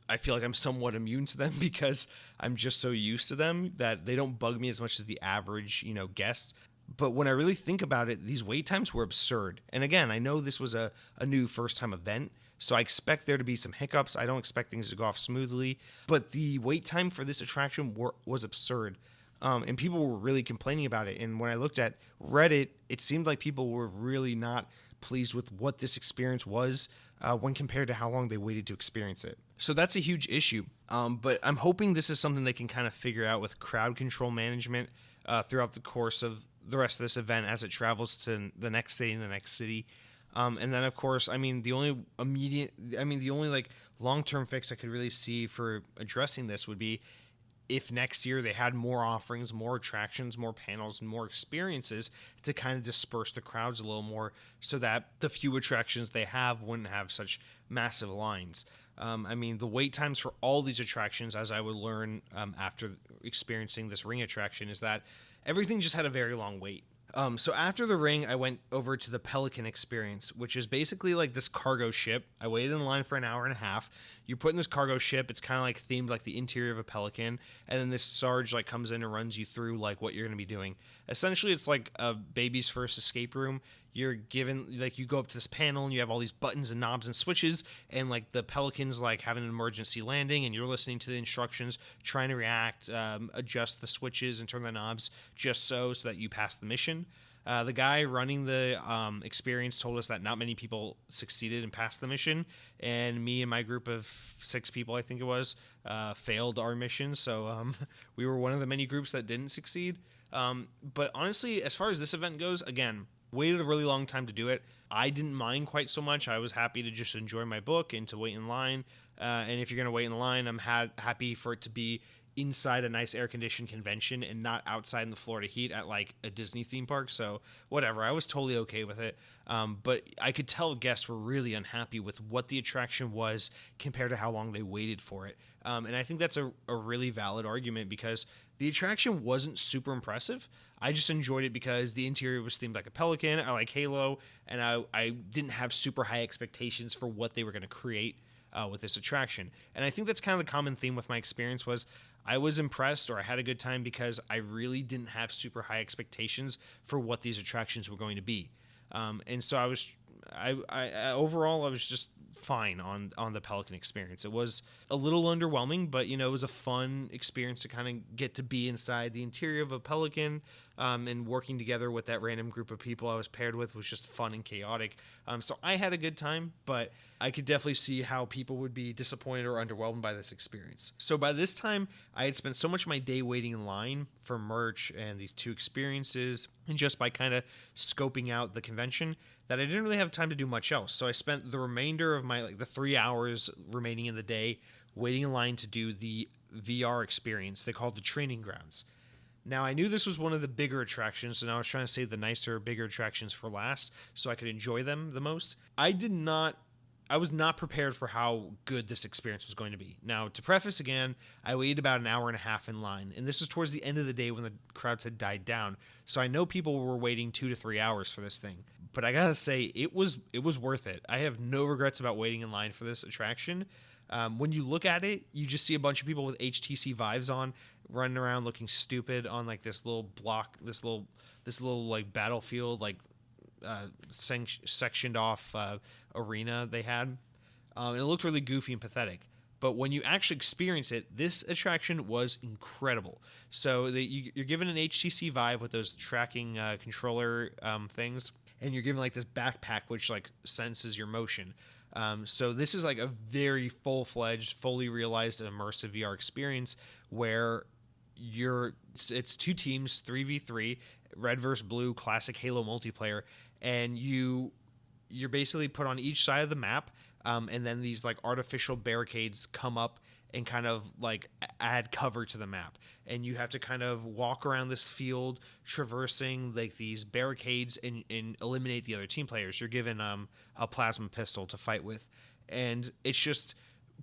I feel like I'm somewhat immune to them because I'm just so used to them that they don't bug me as much as the average, guest. But when I really think about it, these wait times were absurd. And again, I know this was a new first-time event, so I expect there to be some hiccups. I don't expect things to go off smoothly. But the wait time for this attraction was absurd. And people were really complaining about it. And when I looked at Reddit, it seemed like people were really not pleased with what this experience was when compared to how long they waited to experience it. So that's a huge issue. But I'm hoping this is something they can kind of figure out with crowd control management throughout the course of the rest of this event as it travels to the next city and the next city. And then, of course, the only like long-term fix I could really see for addressing this would be if next year they had more offerings, more attractions, more panels, and more experiences to kind of disperse the crowds a little more so that the few attractions they have wouldn't have such massive lines. I mean, the wait times for all these attractions, as I would learn after experiencing this ring attraction, is that everything just had a very long wait. So after the ring, I went over to the Pelican experience, which is basically like this cargo ship. I waited in line for an hour and a half. You put in this cargo ship. It's kind of like themed like the interior of a Pelican. And then this Sarge like comes in and runs you through like what you're going to be doing. Essentially, it's like a baby's first escape room. You're given, like, you go up to this panel and you have all these buttons and knobs and switches, and like the Pelican's like having an emergency landing and you're listening to the instructions, trying to react, adjust the switches and turn the knobs just so that you pass the mission. The guy running the experience told us that not many people succeeded and passed the mission, and me and my group of 6 people, I think it was, failed our mission. So we were one of the many groups that didn't succeed. But honestly, as far as this event goes, again, waited a really long time to do it. I didn't mind quite so much. I was happy to just enjoy my book and to wait in line. And if you're going to wait in line, I'm happy for it to be inside a nice air-conditioned convention and not outside in the Florida heat at like a Disney theme park. So whatever, I was totally okay with it. But I could tell guests were really unhappy with what the attraction was compared to how long they waited for it. And I think that's a really valid argument because the attraction wasn't super impressive. I just enjoyed it because the interior was themed like a Pelican. I like Halo, and I didn't have super high expectations for what they were going to create with this attraction. And I think that's kind of the common theme with my experience was I was impressed or I had a good time because I really didn't have super high expectations for what these attractions were going to be. And so I overall, I was just fine on the Pelican experience. It was a little underwhelming, but it was a fun experience to kind of get to be inside the interior of a Pelican, and working together with that random group of people I was paired with was just fun and chaotic. So I had a good time, but I could definitely see how people would be disappointed or underwhelmed by this experience. So by this time, I had spent so much of my day waiting in line for merch and these 2 experiences, and just by kind of scoping out the convention, that I didn't really have time to do much else. So I spent the remainder of my the 3 hours remaining in the day waiting in line to do the VR experience they called the Training Grounds. Now, I knew this was one of the bigger attractions, and I was trying to save the nicer, bigger attractions for last so I could enjoy them the most. I was not prepared for how good this experience was going to be. Now, to preface again, I waited about an hour and a half in line, and this was towards the end of the day when the crowds had died down, so I know people were waiting 2 to 3 hours for this thing. But I gotta say, it was worth it. I have no regrets about waiting in line for this attraction. When you look at it, you just see a bunch of people with HTC Vives on, running around looking stupid on like this little block, this little like battlefield, like sectioned off arena they had. It looked really goofy and pathetic. But when you actually experience it, this attraction was incredible. So you're given an HTC Vive with those tracking controller things, and you're given like this backpack which like senses your motion. So this is like a very full-fledged, fully realized immersive VR experience where it's 2 teams, 3v3, red versus blue, classic Halo multiplayer, and you're basically put on each side of the map, and then these like artificial barricades come up and kind of like add cover to the map, and you have to kind of walk around this field traversing like these barricades and eliminate the other team players. You're given a plasma pistol to fight with, and it's just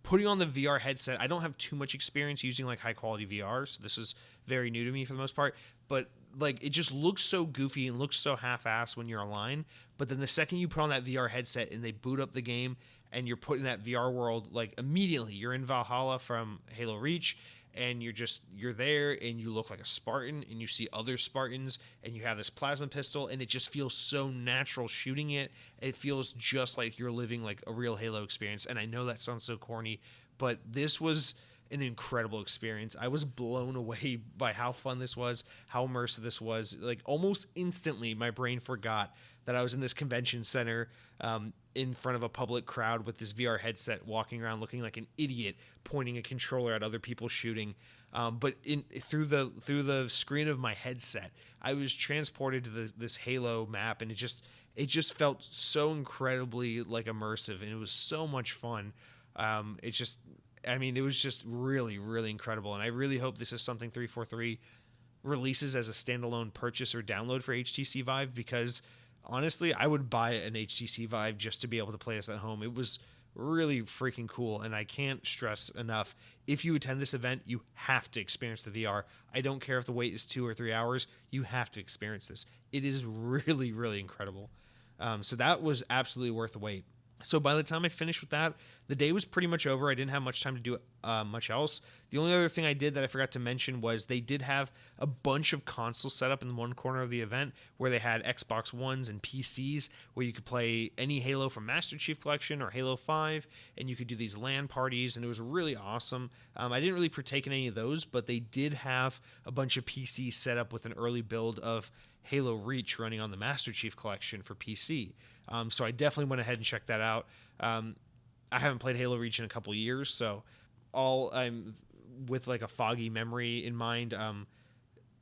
putting on the VR headset. I don't have too much experience using like high quality VR, so this is very new to me for the most part, but like it just looks so goofy and looks so half-assed when you're online. But then the second you put on that VR headset and they boot up the game and you're put in that VR world, like immediately you're in Valhalla from Halo Reach, and you're there and you look like a Spartan and you see other Spartans and you have this plasma pistol, and it just feels so natural shooting it. It feels just like you're living like a real Halo experience. And I know that sounds so corny, but this was an incredible experience. I was blown away by how fun this was, how immersive this was. Like almost instantly my brain forgot that I was in this convention center in front of a public crowd with this VR headset, walking around looking like an idiot, pointing a controller at other people shooting. But through the screen of my headset, I was transported to this Halo map, and it just felt so incredibly like immersive, and it was so much fun. I mean, it was just really, really incredible. And I really hope this is something 343 releases as a standalone purchase or download for HTC Vive, because honestly, I would buy an HTC Vive just to be able to play this at home. It was really freaking cool, and I can't stress enough, if you attend this event, you have to experience the VR. I don't care if the wait is 2 or 3 hours, you have to experience this. It is really, really incredible. So that was absolutely worth the wait. So by the time I finished with that, the day was pretty much over. I didn't have much time to do much else. The only other thing I did that I forgot to mention was they did have a bunch of consoles set up in one corner of the event, where they had Xbox Ones and PCs where you could play any Halo from Master Chief Collection or Halo 5, and you could do these LAN parties, and it was really awesome. I didn't really partake in any of those, but they did have a bunch of PCs set up with an early build of Halo Reach running on the Master Chief Collection for PC. So I definitely went ahead and checked that out. I haven't played Halo Reach in a couple years, so I'm with like a foggy memory in mind.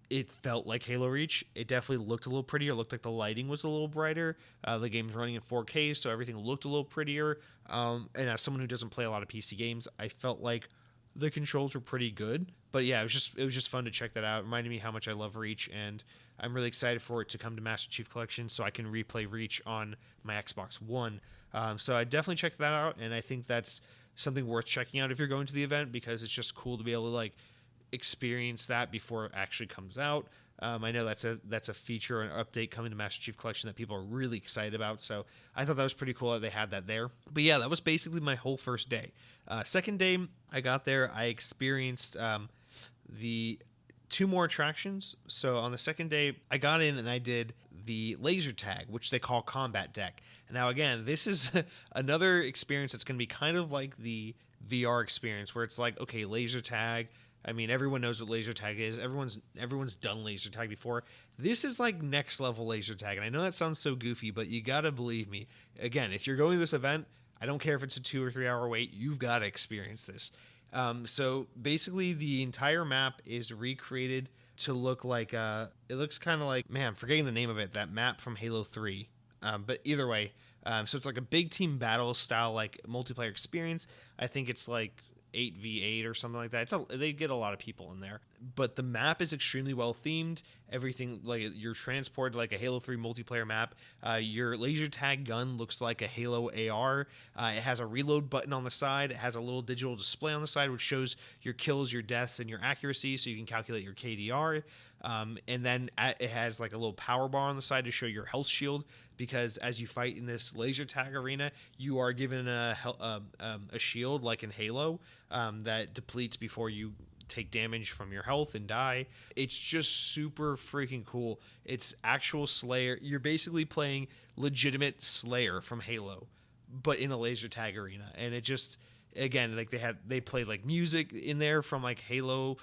It felt like Halo Reach. It definitely looked a little prettier. It looked like the lighting was a little brighter. The game's running in 4K, so everything looked a little prettier. And as someone who doesn't play a lot of PC games, I felt like the controls were pretty good. But yeah, it was just fun to check that out. It reminded me how much I love Reach, and I'm really excited for it to come to Master Chief Collection so I can replay Reach on my Xbox One. So I definitely checked that out, and I think that's something worth checking out if you're going to the event, because it's just cool to be able to like experience that before it actually comes out. I know that's a feature or an update coming to Master Chief Collection that people are really excited about, so I thought that was pretty cool that they had that there. But yeah, that was basically my whole first day. Second day, I got there, I experienced the 2 more attractions. So on the second day, I got in and I did the laser tag, which they call combat deck. And now again, this is another experience that's going to be kind of like the VR experience, where it's like, okay, laser tag. I mean, everyone knows what laser tag is. Everyone's done laser tag before. This is like next level laser tag. And I know that sounds so goofy, but you got to believe me. Again, if you're going to this event, I don't care if it's a 2 or 3 hour wait, you've got to experience this. So basically the entire map is recreated to look like, it looks kind of like, man, I'm forgetting the name of it, that map from Halo 3. But either way, so it's like a big team battle style, like multiplayer experience. I think it's like 8v8 or something like that. They get a lot of people in there, but the map is extremely well themed. Everything, like you're transported like a Halo 3 multiplayer map. Your laser tag gun looks like a Halo AR. It has a reload button on the side. It has a little digital display on the side which shows your kills, your deaths, and your accuracy, so you can calculate your KDR. And then it has like a little power bar on the side to show your health shield, because as you fight in this laser tag arena, you are given a shield like in Halo that depletes before you take damage from your health and die. It's just super freaking cool. It's actual Slayer. You're basically playing legitimate Slayer from Halo, but in a laser tag arena. And it just, again, like they played like music in there from like Halo.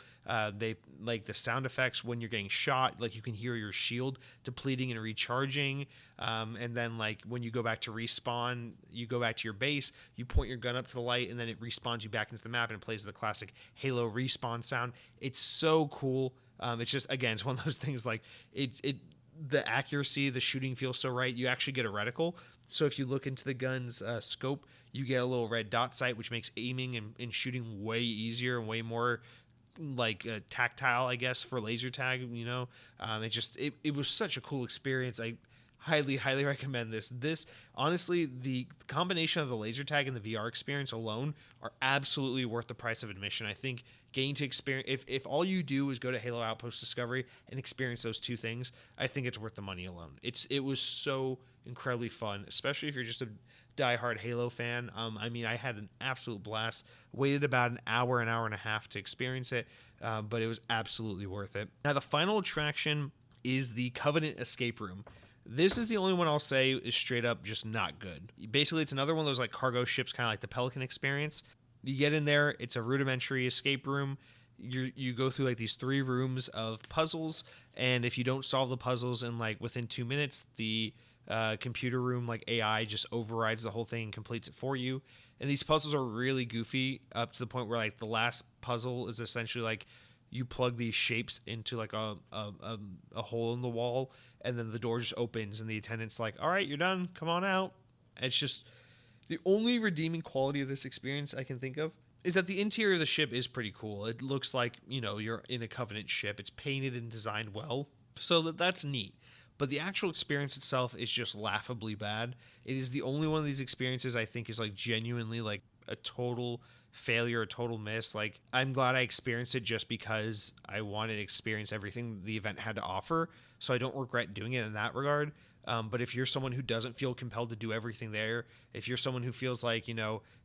They like the sound effects when you're getting shot, like you can hear your shield depleting and recharging. And then like when you go back to respawn, you go back to your base, you point your gun up to the light, and then it respawns you back into the map and it plays the classic Halo respawn sound. It's so cool. It's just, again, it's one of those things like the accuracy, the shooting feels so right. You actually get a reticle. So if you look into the gun's scope, you get a little red dot sight, which makes aiming and shooting way easier and way more like tactile, I guess, for laser tag. You know, it was such a cool experience. I highly recommend this. Honestly, the combination of the laser tag and the VR experience alone are absolutely worth the price of admission. I think getting to experience, if all you do is go to Halo Outpost Discovery and experience those 2 things, I think it's worth the money alone. It was so incredibly fun, especially if you're just a diehard Halo fan. I mean, I had an absolute blast. Waited about an hour and a half to experience it, but it was absolutely worth it. Now, the final attraction is the Covenant Escape Room. This is the only one I'll say is straight up just not good. Basically, it's another one of those like cargo ships, kind of like the Pelican experience. You get in there, it's a rudimentary escape room. You go through like these 3 rooms of puzzles, and if you don't solve the puzzles in like within 2 minutes, the computer room like AI just overrides the whole thing and completes it for you. And these puzzles are really goofy, up to the point where like the last puzzle is essentially like you plug these shapes into like a hole in the wall, and then the door just opens and the attendant's like, all right, you're done, come on out. And it's just the only redeeming quality of this experience I can think of is that the interior of the ship is pretty cool. It looks like, you're in a Covenant ship. It's painted and designed well, so that's neat. But the actual experience itself is just laughably bad. It is the only one of these experiences I think is like genuinely like a total failure, a total miss. Like, I'm glad I experienced it just because I wanted to experience everything the event had to offer, so I don't regret doing it in that regard. But if you're someone who doesn't feel compelled to do everything there, if you're someone who feels like,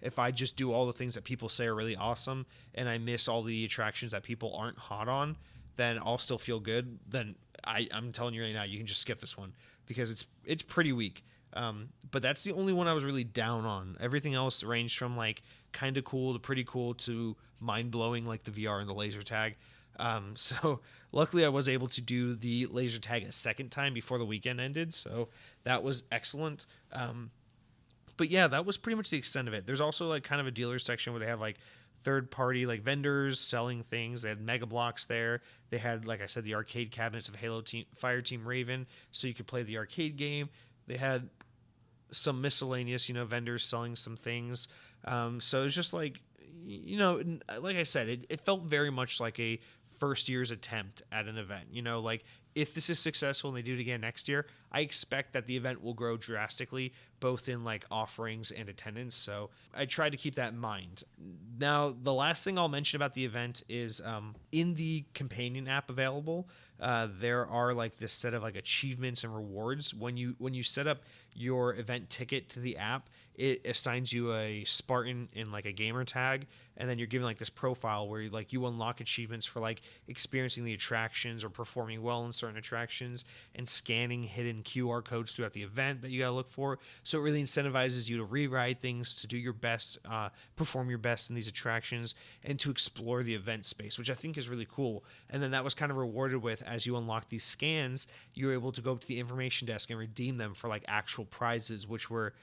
if I just do all the things that people say are really awesome and I miss all the attractions that people aren't hot on, then I'll still feel good. Then I'm telling you right now, you can just skip this one because it's pretty weak. But that's the only one I was really down on. Everything else ranged from like kind of cool to pretty cool to mind blowing, like the VR and the laser tag. So luckily I was able to do the laser tag a second time before the weekend ended. So that was excellent. But yeah, that was pretty much the extent of it. There's also like kind of a dealer section where they have like third party like vendors selling things. They had Mega Blocks there. They had, like I said, the arcade cabinets of Fireteam Raven, so you could play the arcade game. They had some miscellaneous, vendors selling some things. So it's just like, like I said, it felt very much like a first year's attempt at an event. Like, if this is successful and they do it again next year, I expect that the event will grow drastically, both in like offerings and attendance. So I try to keep that in mind. Now, the last thing I'll mention about the event is in the companion app available, there are like this set of like achievements and rewards. When you set up your event ticket to the app, it assigns you a Spartan in like a gamer tag, and then you're given like this profile where you unlock achievements for like experiencing the attractions or performing well in certain attractions and scanning hidden QR codes throughout the event that you gotta look for. So it really incentivizes you to rewrite things, to do your best, perform your best in these attractions, and to explore the event space, which I think is really cool. And then that was kind of rewarded with, as you unlock these scans, you were able to go up to the information desk and redeem them for like actual prizes, which were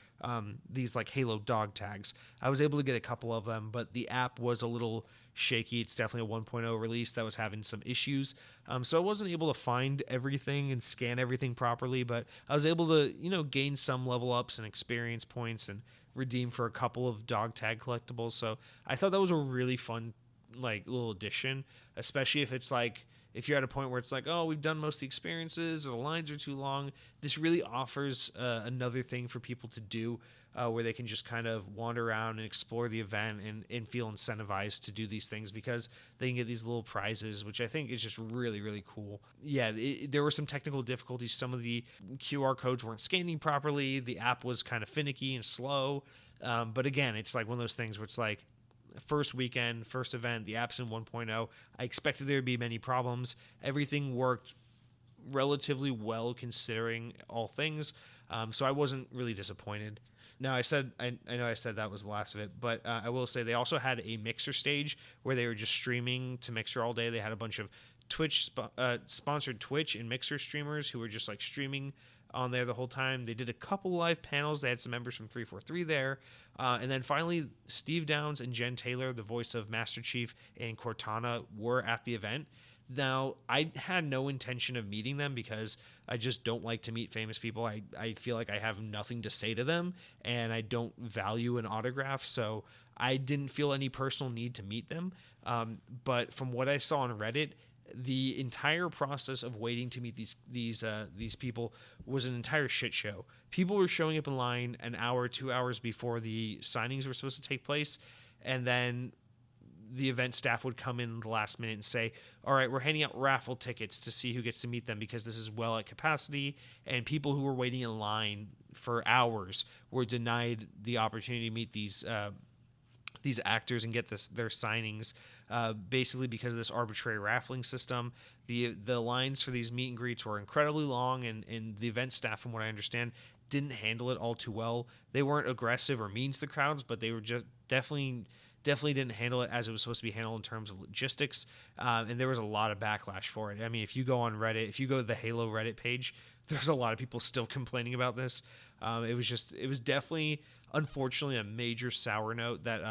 these like Halo dog tags. I was able to get a couple of them, but the app was a little shaky. It's definitely a 1.0 release that was having some issues. So I wasn't able to find everything and scan everything properly, but I was able to, gain some level ups and experience points and redeem for a couple of dog tag collectibles. So I thought that was a really fun, like, little addition, especially if it's like, if you're at a point where it's like, oh, we've done most of the experiences or the lines are too long. This really offers another thing for people to do where they can just kind of wander around and explore the event and feel incentivized to do these things because they can get these little prizes, which I think is just really, really cool. Yeah, there were some technical difficulties. Some of the QR codes weren't scanning properly. The app was kind of finicky and slow. But again, it's like one of those things where it's like, first weekend, first event, the app's in 1.0. I expected there to be many problems. Everything worked relatively well considering all things. So I wasn't really disappointed. Now, I know I said that was the last of it, but I will say they also had a Mixer stage where they were just streaming to Mixer all day. They had a bunch of sponsored Twitch and Mixer streamers who were just like streaming on there the whole time. They did a couple live panels. They had some members from 343 there. And then finally, Steve Downs and Jen Taylor, the voice of Master Chief and Cortana, were at the event. Now, I had no intention of meeting them because I just don't like to meet famous people. I feel like I have nothing to say to them, and I don't value an autograph, so I didn't feel any personal need to meet them. But from what I saw on Reddit, the entire process of waiting to meet these people was an entire shit show. People were showing up in line an hour, 2 hours before the signings were supposed to take place, and then the event staff would come in the last minute and say, all right, we're handing out raffle tickets to see who gets to meet them because this is well at capacity, and people who were waiting in line for hours were denied the opportunity to meet these actors and get their signings, basically because of this arbitrary raffling system. The lines for these meet and greets were incredibly long, and the event staff, from what I understand, didn't handle it all too well. They weren't aggressive or mean to the crowds, but they were just definitely didn't handle it as it was supposed to be handled in terms of logistics, and there was a lot of backlash for it. I mean, if you go on Reddit, if you go to the Halo Reddit page, there's a lot of people still complaining about this. It was definitely, unfortunately, a major sour note that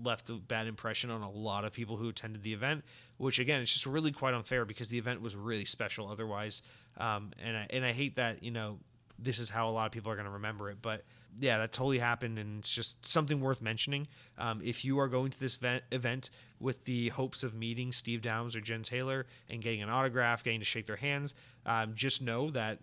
left a bad impression on a lot of people who attended the event, which, again, it's just really quite unfair because the event was really special otherwise. And I hate that, this is how a lot of people are going to remember it. But yeah, that totally happened, and it's just something worth mentioning. If you are going to this event with the hopes of meeting Steve Downes or Jen Taylor and getting an autograph, getting to shake their hands, just know that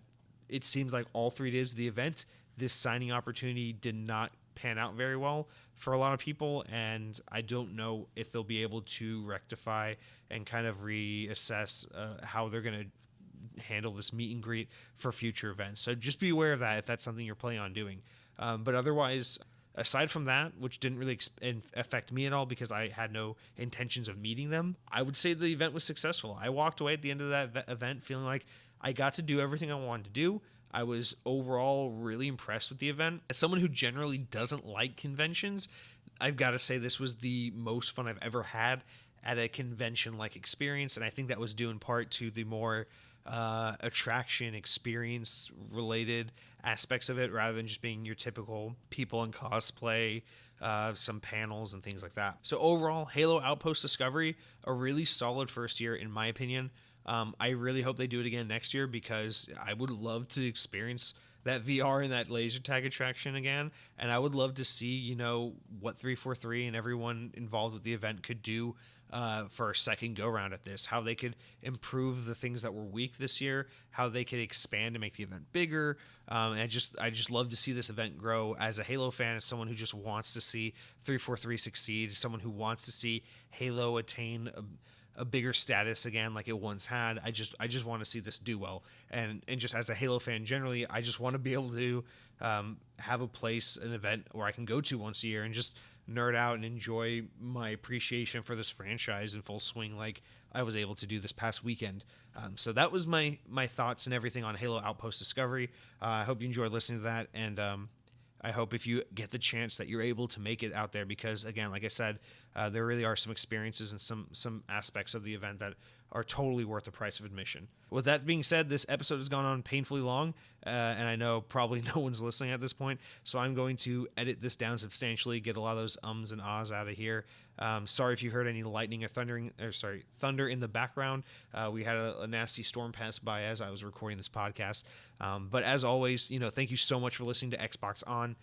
it seems like all 3 days of the event, this signing opportunity did not pan out very well for a lot of people, and I don't know if they'll be able to rectify and kind of reassess how they're going to handle this meet and greet for future events. So just be aware of that if that's something you're planning on doing. But otherwise, aside from that, which didn't really affect me at all because I had no intentions of meeting them, I would say the event was successful. I walked away at the end of that event feeling like I got to do everything I wanted to do. I was overall really impressed with the event. As someone who generally doesn't like conventions, I've got to say this was the most fun I've ever had at a convention-like experience, and I think that was due in part to the more attraction experience related aspects of it rather than just being your typical people in cosplay, some panels and things like that. So overall, Halo Outpost Discovery, a really solid first year in my opinion. I really hope they do it again next year because I would love to experience that VR and that laser tag attraction again. And I would love to see, what 343 and everyone involved with the event could do for a second go round at this, how they could improve the things that were weak this year, how they could expand and make the event bigger. And I just love to see this event grow as a Halo fan, as someone who just wants to see 343 succeed, someone who wants to see Halo attain a bigger status again like it once had. I just want to see this do well, and just as a Halo fan generally, I just want to be able to have a place, an event where I can go to once a year and just nerd out and enjoy my appreciation for this franchise in full swing like I was able to do this past weekend. So that was my thoughts and everything on Halo Outpost Discovery. I hope you enjoyed listening to that, and I hope if you get the chance that you're able to make it out there because, again, like I said, there really are some experiences and some aspects of the event that are totally worth the price of admission. With that being said, this episode has gone on painfully long, and I know probably no one's listening at this point, so I'm going to edit this down substantially, get a lot of those ums and ahs out of here. Sorry if you heard any lightning or thunder in the background. We had a nasty storm pass by as I was recording this podcast. But as always, thank you so much for listening to Xbox On.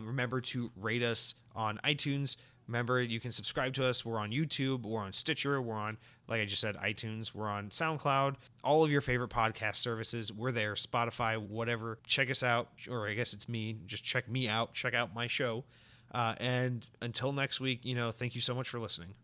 Remember to rate us on iTunes. Remember, you can subscribe to us. We're on YouTube. We're on Stitcher. We're on, like I just said, iTunes. We're on SoundCloud. All of your favorite podcast services. We're there. Spotify, whatever. Check us out. Or I guess it's me. Just check me out. Check out my show. And until next week, thank you so much for listening.